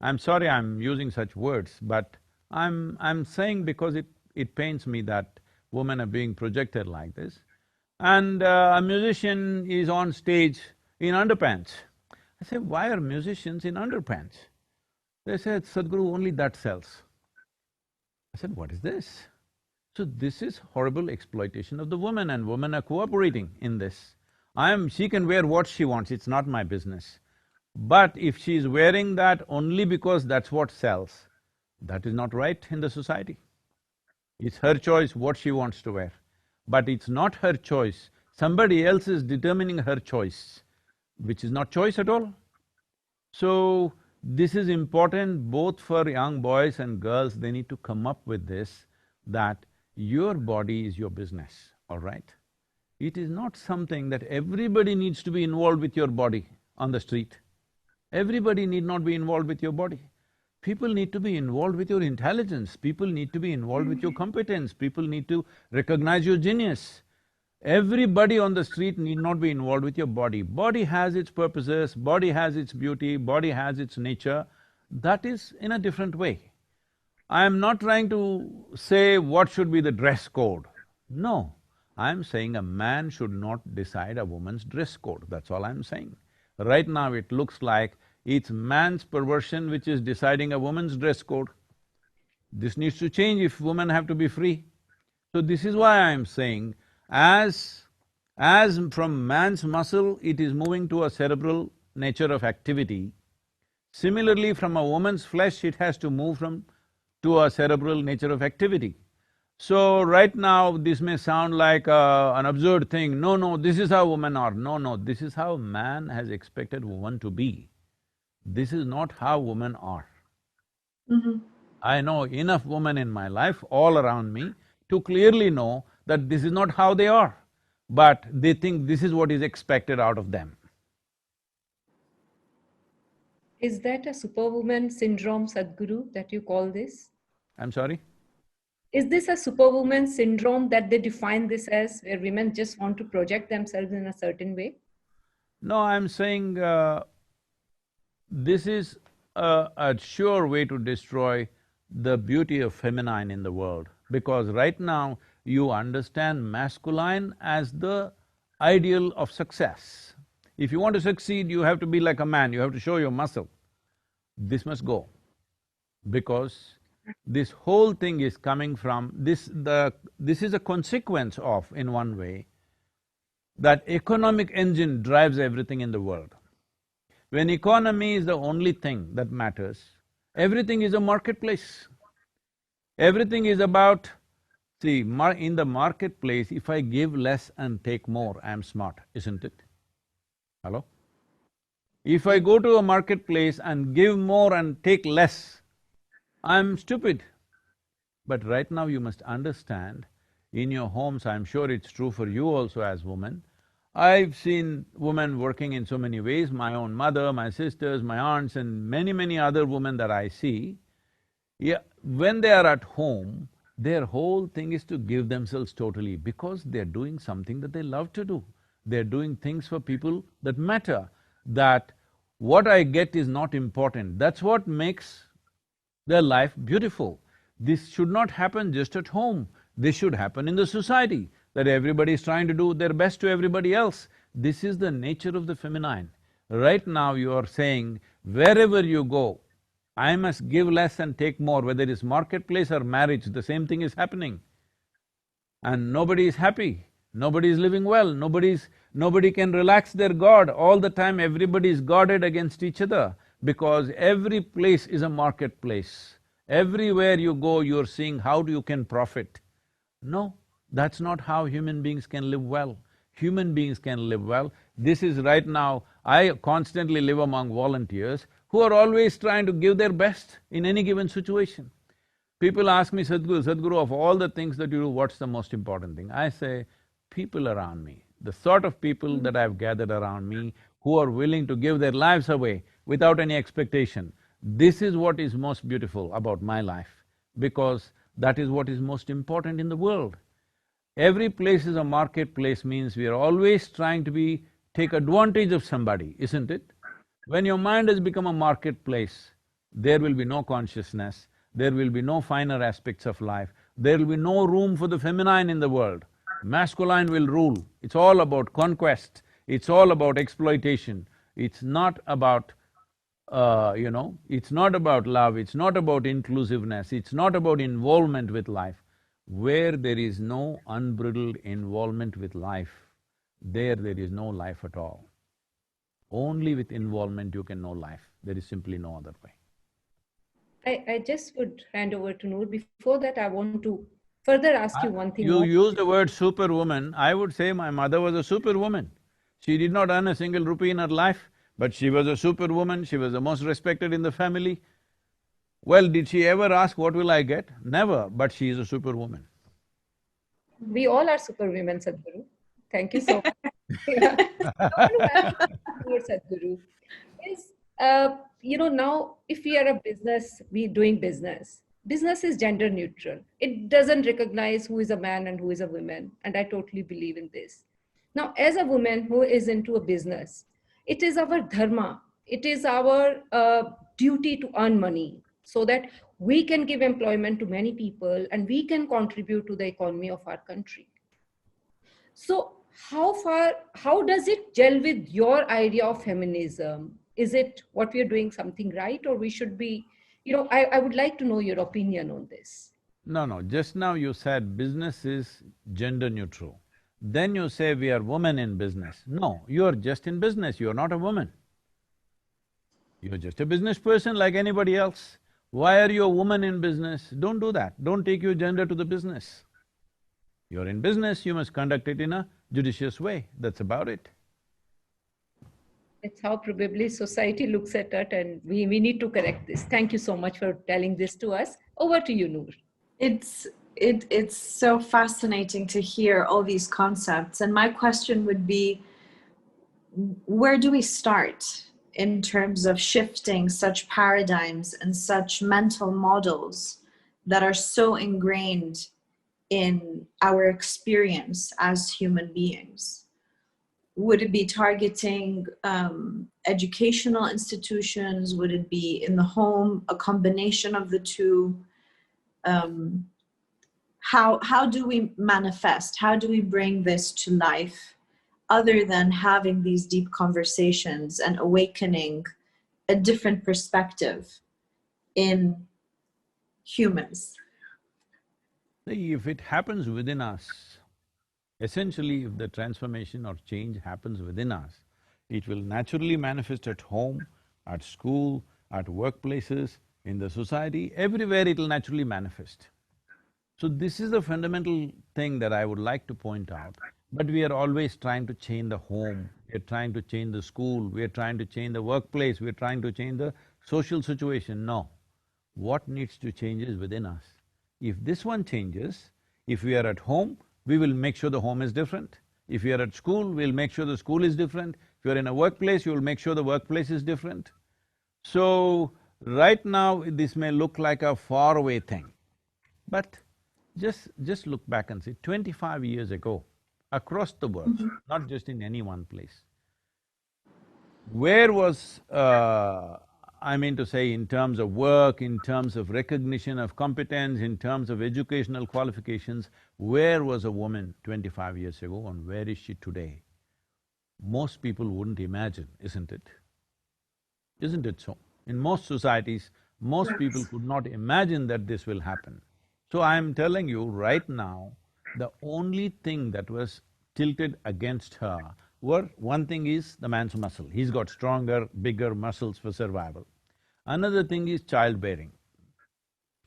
I'm sorry I'm using such words, but I'm saying because it pains me that women are being projected like this. And a musician is on stage in underpants. I said, why are musicians in underpants? They said, Sadhguru, only that sells. I said, what is this? So this is horrible exploitation of the woman, and women are cooperating in this. She can wear what she wants, it's not my business. But if she is wearing that only because that's what sells, that is not right in the society. It's her choice what she wants to wear, but it's not her choice. Somebody else is determining her choice, which is not choice at all. So, this is important both for young boys and girls, they need to come up with this, that your body is your business, all right? It is not something that everybody needs to be involved with your body on the street. Everybody need not be involved with your body. People need to be involved with your intelligence, people need to be involved with your competence, people need to recognize your genius. Everybody on the street need not be involved with your body. Body has its purposes, body has its beauty, body has its nature, that is in a different way. I am not trying to say what should be the dress code. No, I'm saying a man should not decide a woman's dress code, that's all I'm saying. Right now it looks like It's man's perversion which is deciding a woman's dress code. This needs to change if women have to be free. So this is why I'm saying, as from man's muscle it is moving to a cerebral nature of activity, similarly from a woman's flesh it has to move to a cerebral nature of activity. So right now this may sound like an absurd thing, no, no, this is how women are. No, no, this is how man has expected woman to be. This is not how women are. I know enough women in my life, all around me, to clearly know that this is not how they are, but they think this is what is expected out of them. Is that a superwoman syndrome, Sadhguru, that you call this? I'm sorry? Is this a superwoman syndrome that they define this as, where women just want to project themselves in a certain way? No, I'm saying this is a sure way to destroy the beauty of feminine in the world, because right now you understand masculine as the ideal of success. If you want to succeed, you have to be like a man, you have to show your muscle. This must go, because this whole thing is coming from this is a consequence of, in one way, that economic engine drives everything in the world. When economy is the only thing that matters, everything is a marketplace. Everything is about… See, in the marketplace, if I give less and take more, I'm smart, isn't it? Hello? If I go to a marketplace and give more and take less, I'm stupid. But right now you must understand, in your homes, I'm sure it's true for you also as women, I've seen women working in so many ways, my own mother, my sisters, my aunts and many other women that I see. Yeah, when they are at home, their whole thing is to give themselves totally, because they're doing something that they love to do. They're doing things for people that matter, that what I get is not important. That's what makes their life beautiful. This should not happen just at home, this should happen in the society, that everybody is trying to do their best to everybody else. This is the nature of the feminine. Right now you are saying, wherever you go, I must give less and take more, whether it's marketplace or marriage, the same thing is happening. And nobody is happy, nobody is living well, nobody can relax their guard. All the time everybody is guarded against each other, because every place is a marketplace. Everywhere you go, you're seeing how you can profit. No, that's not how human beings can live well. Human beings can live well. This is right now, I constantly live among volunteers who are always trying to give their best in any given situation. People ask me, Sadhguru, of all the things that you do, what's the most important thing? I say, people around me, the sort of people that I've gathered around me who are willing to give their lives away without any expectation. This is what is most beautiful about my life, because that is what is most important in the world. Every place is a marketplace means we are always trying to take advantage of somebody, isn't it? When your mind has become a marketplace, there will be no consciousness, there will be no finer aspects of life, there will be no room for the feminine in the world. Masculine will rule. It's all about conquest, it's all about exploitation. It's not about, it's not about love, it's not about inclusiveness, it's not about involvement with life. Where there is no unbridled involvement with life, there is no life at all. Only with involvement you can know life. There is simply no other way. I just would hand over to Noor. Before that, I want to further ask you one thing You more. use the word superwoman, I would say my mother was a superwoman. She did not earn a single rupee in her life, but she was a superwoman, she was the most respected in the family. Well, did she ever ask, what will I get? Never, but she is a superwoman. We all are superwomen, Sadhguru. Thank you so much. Yeah. I want to ask you, Sadhguru, is, now if we are a business, we doing business. Business is gender neutral. It doesn't recognize who is a man and who is a woman, and I totally believe in this. Now, as a woman who is into a business, it is our dharma, it is our duty to earn money so that we can give employment to many people and we can contribute to the economy of our country. So how does it gel with your idea of feminism? Is it what we are doing something right, or we should be, I would like to know your opinion on this. No, just now you said business is gender neutral. Then you say we are women in business. No, you are just in business, you are not a woman. You're just a business person like anybody else. Why are you a woman in business? Don't do that. Don't take your gender to the business. You're in business, you must conduct it in a judicious way, that's about it. It's how probably society looks at it, and we need to correct this. Thank you so much for telling this to us. Over to you, Noor. It's so fascinating to hear all these concepts. And my question would be, where do we start in terms of shifting such paradigms and such mental models that are so ingrained in our experience as human beings? Would it be targeting educational institutions? Would it be in the home, a combination of the two? How do we manifest? How do we bring this to life, other than having these deep conversations and awakening a different perspective in humans? See, if it happens within us, essentially if the transformation or change happens within us, it will naturally manifest at home, at school, at workplaces, in the society, everywhere it will naturally manifest. So this is the fundamental thing that I would like to point out. But we are always trying to change the home, we are trying to change the school, we are trying to change the workplace, we are trying to change the social situation. No. What needs to change is within us. If this one changes, if we are at home, we will make sure the home is different. If we are at school, we'll make sure the school is different. If you're in a workplace, you'll make sure the workplace is different. So, right now, this may look like a faraway thing, but just look back and see, 25 years ago, across the world, not just in any one place, where was, I mean to say, in terms of work, in terms of recognition of competence, in terms of educational qualifications, where was a woman 25 years ago and where is she today? Most people wouldn't imagine, isn't it? Isn't it so? In most societies, most people could not imagine that this will happen. So I'm telling you right now, the only thing that was tilted against her were, one thing is the man's muscle. He's got stronger, bigger muscles for survival. Another thing is childbearing,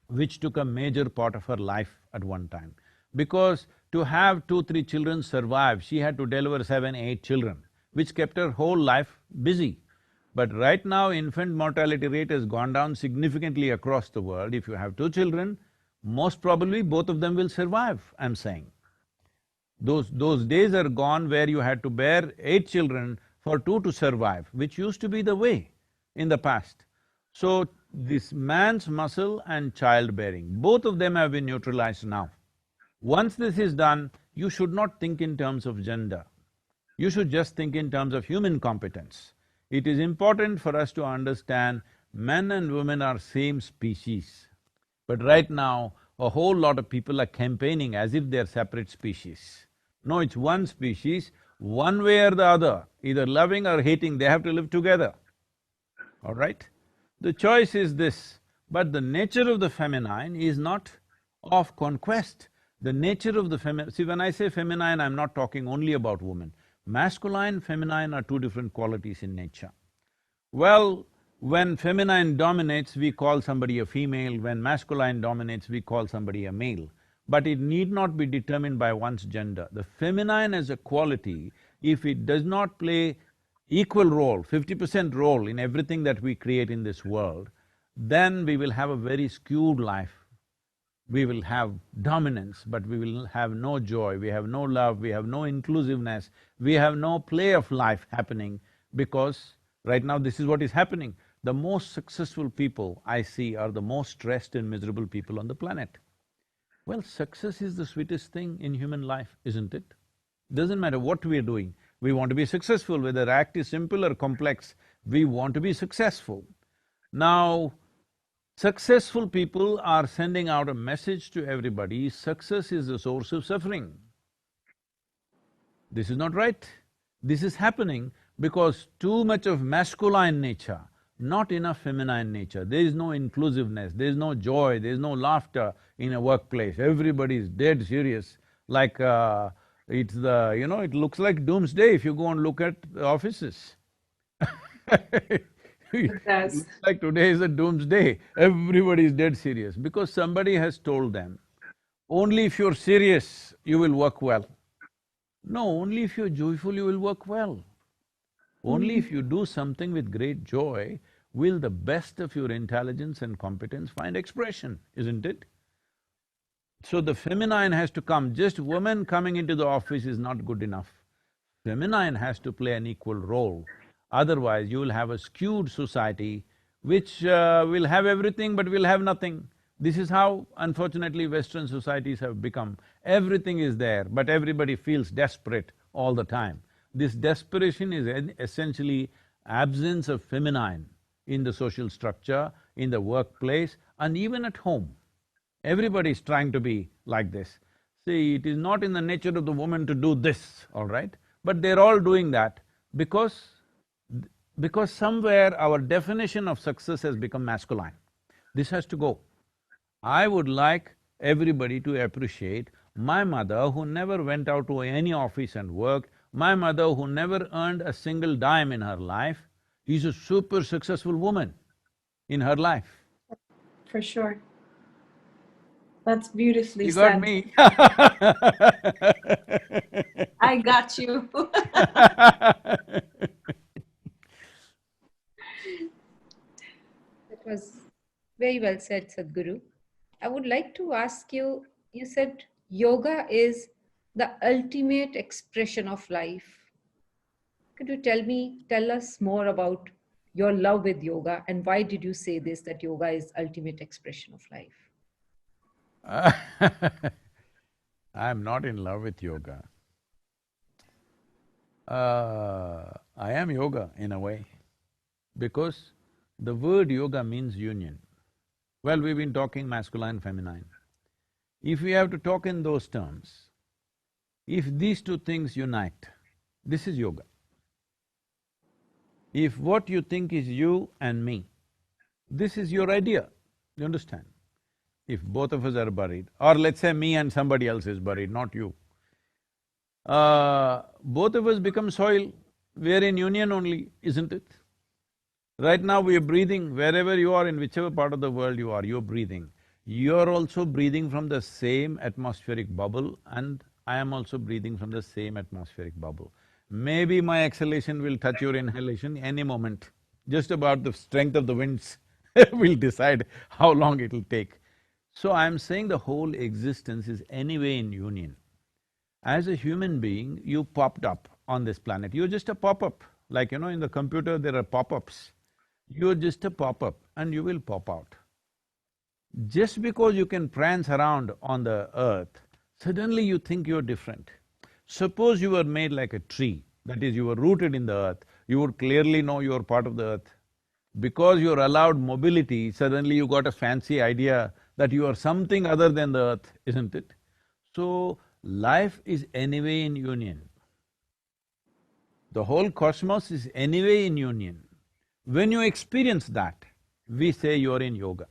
which took a major part of her life at one time. Because to have 2, 3 children survive, she had to deliver 7, 8 children, which kept her whole life busy. But right now, infant mortality rate has gone down significantly across the world. If you have 2 children, most probably both of them will survive, I'm saying. Those days are gone where you had to bear 8 children for 2 to survive, which used to be the way in the past. So, this man's muscle and childbearing, both of them have been neutralized now. Once this is done, you should not think in terms of gender. You should just think in terms of human competence. It is important for us to understand men and women are same species. But right now, a whole lot of people are campaigning as if they're separate species. No, it's one species, one way or the other, either loving or hating, they have to live together, all right? The choice is this, but the nature of the feminine is not of conquest. The nature of the see, when I say feminine, I'm not talking only about women. Masculine, feminine are 2 different qualities in nature. Well, when feminine dominates, we call somebody a female, when masculine dominates, we call somebody a male. But it need not be determined by one's gender. The feminine as a quality, if it does not play equal role, 50% role in everything that we create in this world, then we will have a very skewed life. We will have dominance, but we will have no joy, we have no love, we have no inclusiveness, we have no play of life happening, because right now this is what is happening. The most successful people I see are the most stressed and miserable people on the planet. Well, success is the sweetest thing in human life, isn't it? Doesn't matter what we are doing, we want to be successful, whether the act is simple or complex, we want to be successful. Now, successful people are sending out a message to everybody, success is the source of suffering. This is not right. This is happening because too much of masculine nature, not enough feminine nature. There is no inclusiveness, there is no joy, there is no laughter in a workplace. Everybody is dead serious, like it's the… it looks like doomsday if you go and look at the offices. It It does. looks like today is a doomsday. Everybody is dead serious because somebody has told them, only if you're serious, you will work well. No, only if you're joyful, you will work well. Only if you do something with great joy will the best of your intelligence and competence find expression, isn't it? So the feminine has to come. Just women coming into the office is not good enough. Feminine has to play an equal role. Otherwise, you will have a skewed society which will have everything but will have nothing. This is how, unfortunately, Western societies have become. Everything is there, but everybody feels desperate all the time. This desperation is essentially absence of feminine in the social structure, in the workplace, and even at home. Everybody is trying to be like this. See, it is not in the nature of the woman to do this, all right? But they're all doing that because… because somewhere our definition of success has become masculine. This has to go. I would like everybody to appreciate my mother who never went out to any office and worked, my mother who never earned a single dime in her life, is a super successful woman in her life. For sure. That's beautifully You got said. me? I got you. That was very well said, Sadhguru. I would like to ask you, you said yoga is the ultimate expression of life. Could you tell us more about your love with yoga and why did you say this, that yoga is ultimate expression of life? I'm not in love with yoga. I am yoga in a way, because the word yoga means union. Well, we've been talking masculine, feminine. If we have to talk in those terms, if these two things unite, this is yoga. If what you think is you and me, this is your idea, you understand? If both of us are buried, or let's say me and somebody else is buried, not you, both of us become soil, we are in union only, isn't it? Right now we are breathing, wherever you are, in whichever part of the world you are, you're breathing. You're also breathing from the same atmospheric bubble and I am also breathing from the same atmospheric bubble. Maybe my exhalation will touch your inhalation any moment. Just about the strength of the winds will decide how long it'll take. So I'm saying the whole existence is anyway in union. As a human being, you popped up on this planet. You're just a pop-up. Like, in the computer there are pop-ups. You're just a pop-up and you will pop out. Just because you can prance around on the earth, suddenly you think you're different. Suppose you were made like a tree, that is, you were rooted in the earth, you would clearly know you're part of the earth. Because you're allowed mobility, suddenly you got a fancy idea that you are something other than the earth, isn't it? So, life is anyway in union. The whole cosmos is anyway in union. When you experience that, we say you're in yoga.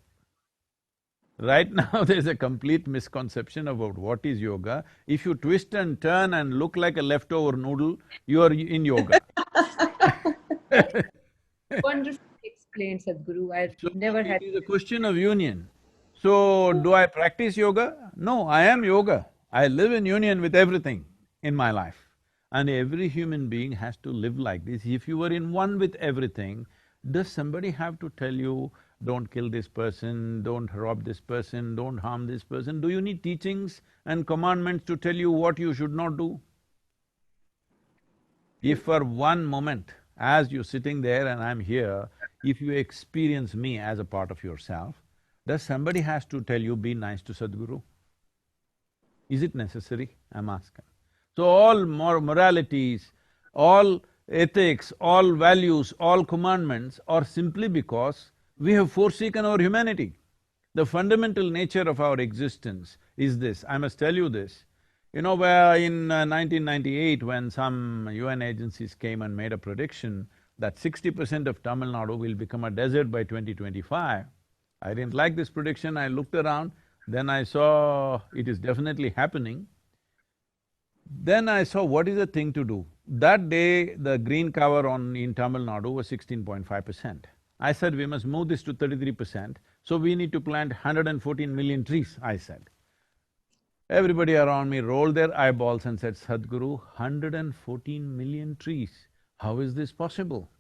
Right now there's a complete misconception about what is yoga. If you twist and turn and look like a leftover noodle, you are in yoga. Wonderfully explained, Sadhguru. I've So, never it had… is a question of union. So, do I practice yoga? No, I am yoga. I live in union with everything in my life. And every human being has to live like this. If you are in one with everything, does somebody have to tell you, don't kill this person, don't rob this person, don't harm this person? Do you need teachings and commandments to tell you what you should not do? If for one moment, as you're sitting there and I'm here, if you experience me as a part of yourself, does somebody has to tell you, be nice to Sadhguru? Is it necessary? I'm asking. So all moralities, all ethics, all values, all commandments are simply because we have forsaken our humanity. The fundamental nature of our existence is this, I must tell you this. Where in 1998, when some UN agencies came and made a prediction that 60% of Tamil Nadu will become a desert by 2025, I didn't like this prediction, I looked around, then I saw it is definitely happening. Then I saw what is the thing to do. That day, the green cover in Tamil Nadu was 16.5%. I said, we must move this to 33%, so we need to plant 114 million trees, I said. Everybody around me rolled their eyeballs and said, Sadhguru, 114 million trees, how is this possible?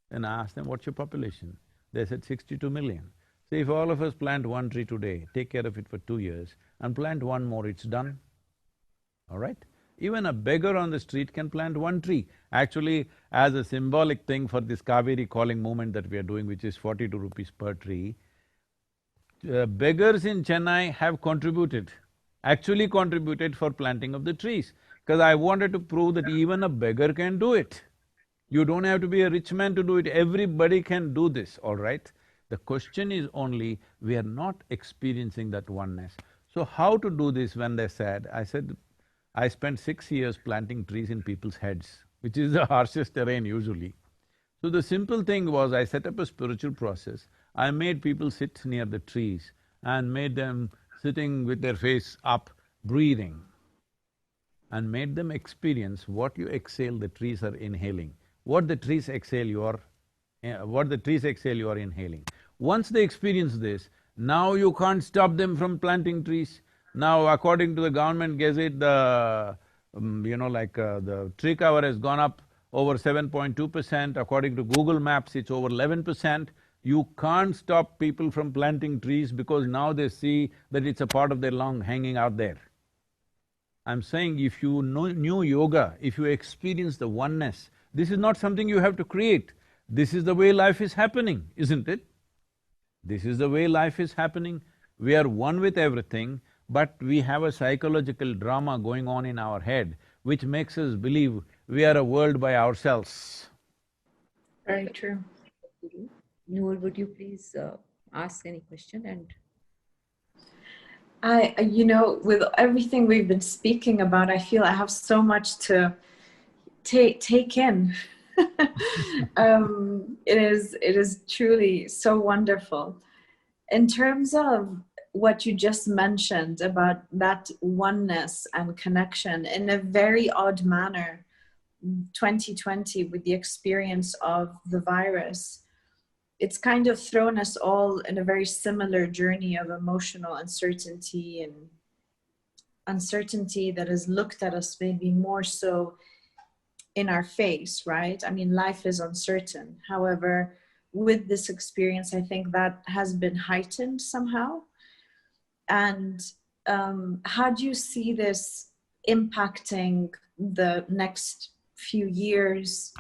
Then I asked them, what's your population? They said 62 million. So if all of us plant one tree today, take care of it for 2 years, and plant one more, it's done, all right? Even a beggar on the street can plant one tree. Actually, as a symbolic thing for this Kaveri calling movement that we are doing, which is 42 rupees per tree, beggars in Chennai have actually contributed for planting of the trees, because I wanted to prove that even a beggar can do it. You don't have to be a rich man to do it, everybody can do this, all right? The question is only, we are not experiencing that oneness. So how to do this when they said, I said, I spent 6 years planting trees in people's heads, which is the harshest terrain usually. So the simple thing was, I set up a spiritual process. I made people sit near the trees and made them sitting with their face up, breathing, and made them experience what you exhale, the trees are inhaling. What the trees exhale, you are inhaling. Once they experience this, now you can't stop them from planting trees. Now, according to the government gazette, the tree cover has gone up over 7.2%. According to Google Maps, it's over 11%. You can't stop people from planting trees because now they see that it's a part of their lung hanging out there. I'm saying if you knew yoga, if you experience the oneness, this is not something you have to create. This is the way life is happening, isn't it? This is the way life is happening. We are one with everything, but we have a psychological drama going on in our head which makes us believe we are a world by ourselves. Very true. Noor, would you please ask any question? And with everything we've been speaking about, I feel I have so much to take in. It is truly so wonderful. In terms of what you just mentioned about that oneness and connection, in a very odd manner, 2020, with the experience of the virus, it's kind of thrown us all in a very similar journey of emotional uncertainty and uncertainty that has looked at us maybe more so in our face, right? I mean, life is uncertain. However, with this experience, I think that has been heightened somehow. And how do you see this impacting the next few years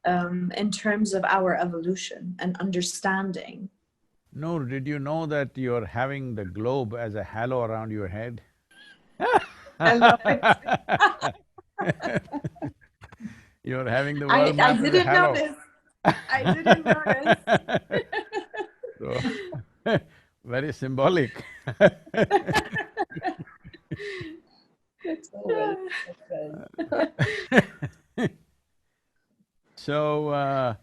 in terms of our evolution and understanding? Noor, did you know that you're having the globe as a halo around your head? I love it. You're having the world map as a didn't halo. notice. I didn't notice. So, very symbolic. So,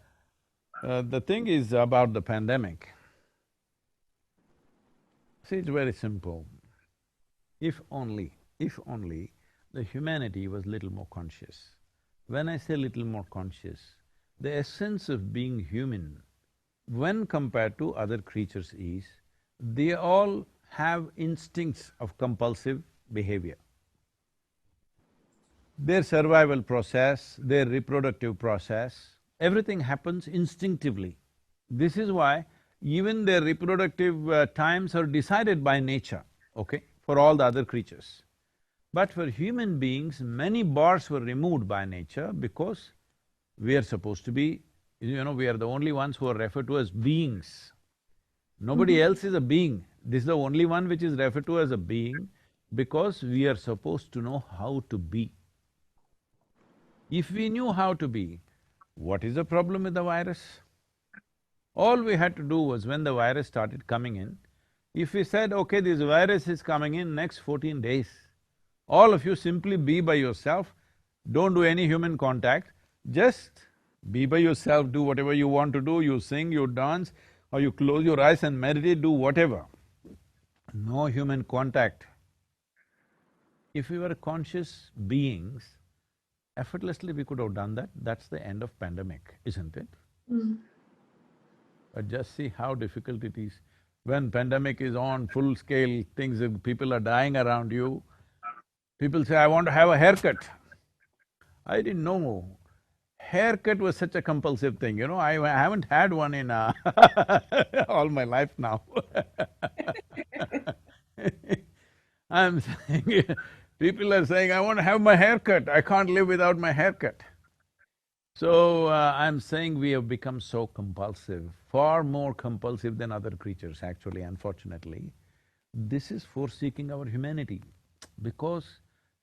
the thing is about the pandemic. See, it's very simple. If only the humanity was little more conscious. When I say little more conscious, the essence of being human, when compared to other creatures is, they all have instincts of compulsive behavior. Their survival process, their reproductive process, everything happens instinctively. This is why even their reproductive times are decided by nature, okay, for all the other creatures. But for human beings, many bars were removed by nature because we are supposed to be, we are the only ones who are referred to as beings. Nobody else is a being. This is the only one which is referred to as a being because we are supposed to know how to be. If we knew how to be, what is the problem with the virus? All we had to do was when the virus started coming in, if we said, okay, this virus is coming in next 14 days, All of you simply be by yourself, don't do any human contact, just be by yourself, do whatever you want to do, you sing, you dance, or you close your eyes and meditate, do whatever. No human contact. If we were conscious beings, effortlessly we could have done that. That's the end of pandemic, isn't it? But just see how difficult it is. When pandemic is on full scale, people are dying around you, people say, I want to have a haircut. I didn't know haircut was such a compulsive thing, you know, I haven't had one in all my life now. I'm saying, people are saying, I want to have my haircut, I can't live without my haircut. So, I'm saying we have become so compulsive, far more compulsive than other creatures actually, unfortunately. This is forsaking our humanity, because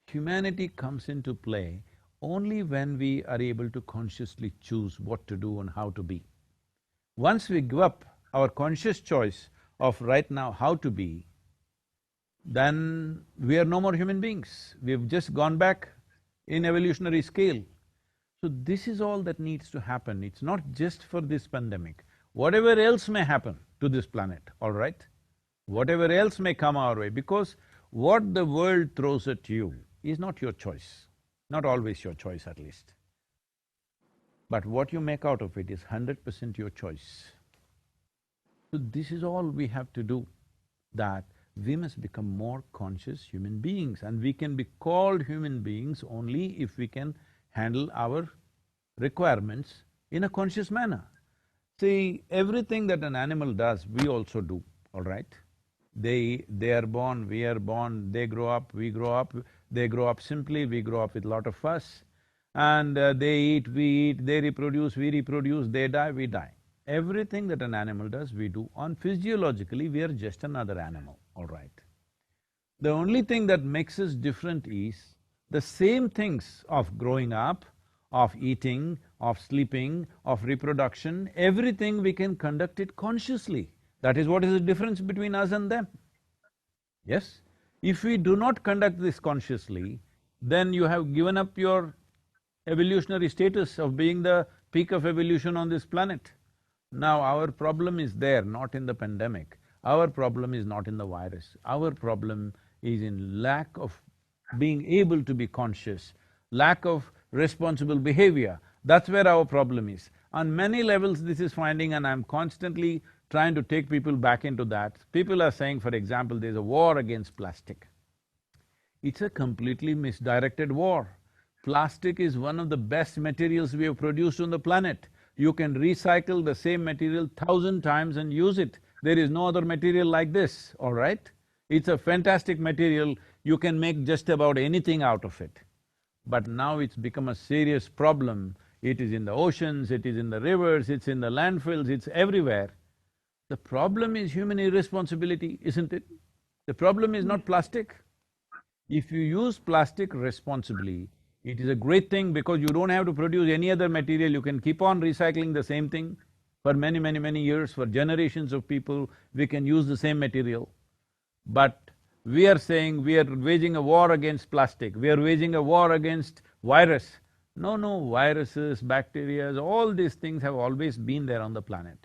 humanity comes into play only when we are able to consciously choose what to do and how to be. Once we give up our conscious choice of right now how to be, then we are no more human beings. We've just gone back in evolutionary scale. So this is all that needs to happen. It's not just for this pandemic. Whatever else may happen to this planet, all right? Whatever else may come our way, because what the world throws at you is not your choice. Not always your choice at least. But what you make out of it is 100% your choice. So this is all we have to do, that we must become more conscious human beings, and we can be called human beings only if we can handle our requirements in a conscious manner. See, everything that an animal does, we also do, all right? They are born, we are born, they grow up, we grow up, they grow up simply, we grow up with lot of fuss. And they eat, we eat, they reproduce, we reproduce, they die, we die. Everything that an animal does, we do. On physiologically, we are just another animal, all right? The only thing that makes us different is the same things of growing up, of eating, of sleeping, of reproduction, everything we can conduct it consciously. That is what is the difference between us and them. Yes? If we do not conduct this consciously, then you have given up your evolutionary status of being the peak of evolution on this planet. Now our problem is there, not in the pandemic. Our problem is not in the virus. Our problem is in lack of being able to be conscious, lack of responsible behavior. That's where our problem is. On many levels this is finding, and I'm constantly trying to take people back into that. People are saying, for example, there's a war against plastic. It's a completely misdirected war. Plastic is one of the best materials we have produced on the planet. You can recycle the same material 1,000 times and use it. There is no other material like this, all right? It's a fantastic material, you can make just about anything out of it. But now it's become a serious problem. It is in the oceans, it is in the rivers, it's in the landfills, it's everywhere. The problem is human irresponsibility, isn't it? The problem is not plastic. If you use plastic responsibly, it is a great thing because you don't have to produce any other material, you can keep on recycling the same thing for many years, for generations of people, we can use the same material. But we are saying we are waging a war against plastic, we are waging a war against virus. No, viruses, bacteria, all these things have always been there on the planet.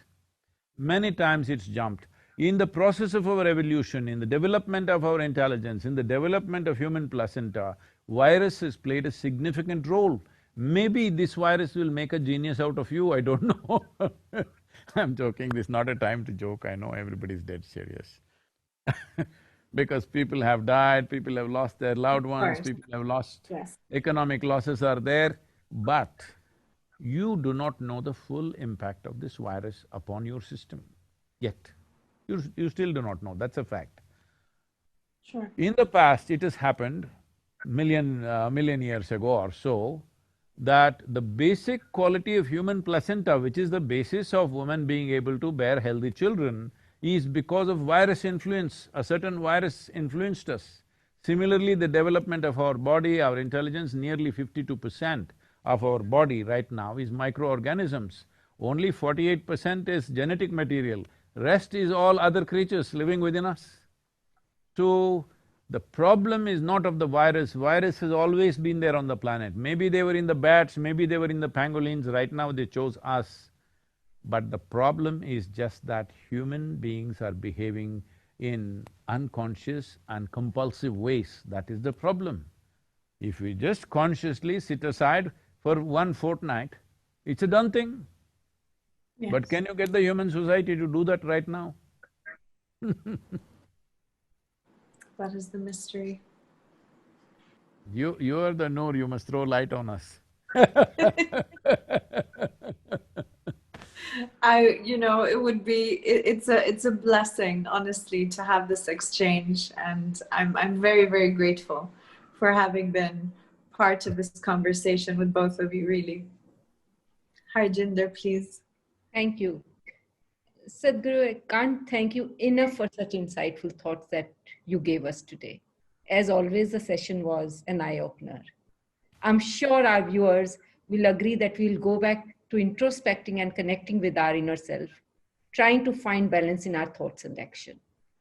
Many times it's jumped. In the process of our evolution, in the development of our intelligence, in the development of human placenta, virus has played a significant role. Maybe this virus will make a genius out of you, I don't know. I'm joking, this is not a time to joke, I know everybody's dead serious. Because people have died, people have lost their loved ones, people have lost… Yes. Economic losses are there, but you do not know the full impact of this virus upon your system yet. You still do not know, that's a fact. Sure. In the past, it has happened million years ago or so, that the basic quality of human placenta, which is the basis of women being able to bear healthy children, is because of virus influence. A certain virus influenced us. Similarly, the development of our body, our intelligence, nearly 52% of our body right now is microorganisms. Only 48% is genetic material, rest is all other creatures living within us. So, The problem is not of the virus. Virus has always been there on the planet. Maybe they were in the bats, maybe they were in the pangolins, right now they chose us. But the problem is just that human beings are behaving in unconscious and compulsive ways. That is the problem. If we just consciously sit aside for one fortnight, it's a done thing. Yes. But can you get the human society to do that right now? That is the mystery. You are the Noor, you must throw light on us. It would be, it's a blessing, honestly, to have this exchange. And I'm very, very grateful for having been part of this conversation with both of you, really. Harjinder, please. Thank you. Sadhguru, I can't thank you enough for such insightful thoughts that you gave us today. As always, the session was an eye-opener. I'm sure our viewers will agree that we'll go back to introspecting and connecting with our inner self, trying to find balance in our thoughts and action.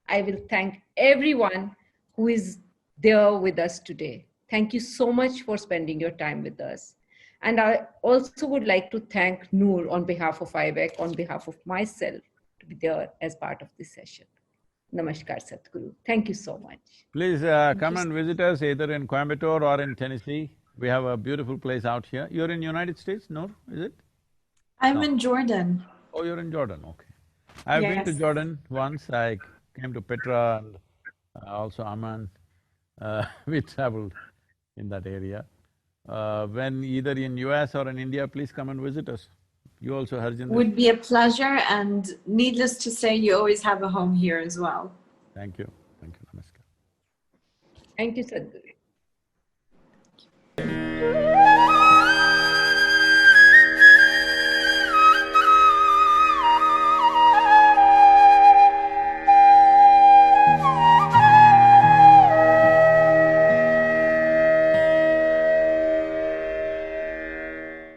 I will thank everyone who is there with us today. Thank you so much for spending your time with us. And I also would like to thank Noor on behalf of IWEC, on behalf of myself, to be there as part of this session. Namaskar, Sadhguru. Thank you so much. Please come and visit us either in Coimbatore or in Tennessee. We have a beautiful place out here. You're in United States, Noor, is it? I'm in Jordan. Oh, you're in Jordan, okay. I've been to Yes. Jordan once. I came to Petra and also Amman. We traveled in that area. When either in US or in India, please come and visit us. You also, Harjinder. Would be a pleasure, and needless to say, you always have a home here as well. Thank you. Thank you. Namaskar. Thank you, Sadhguru.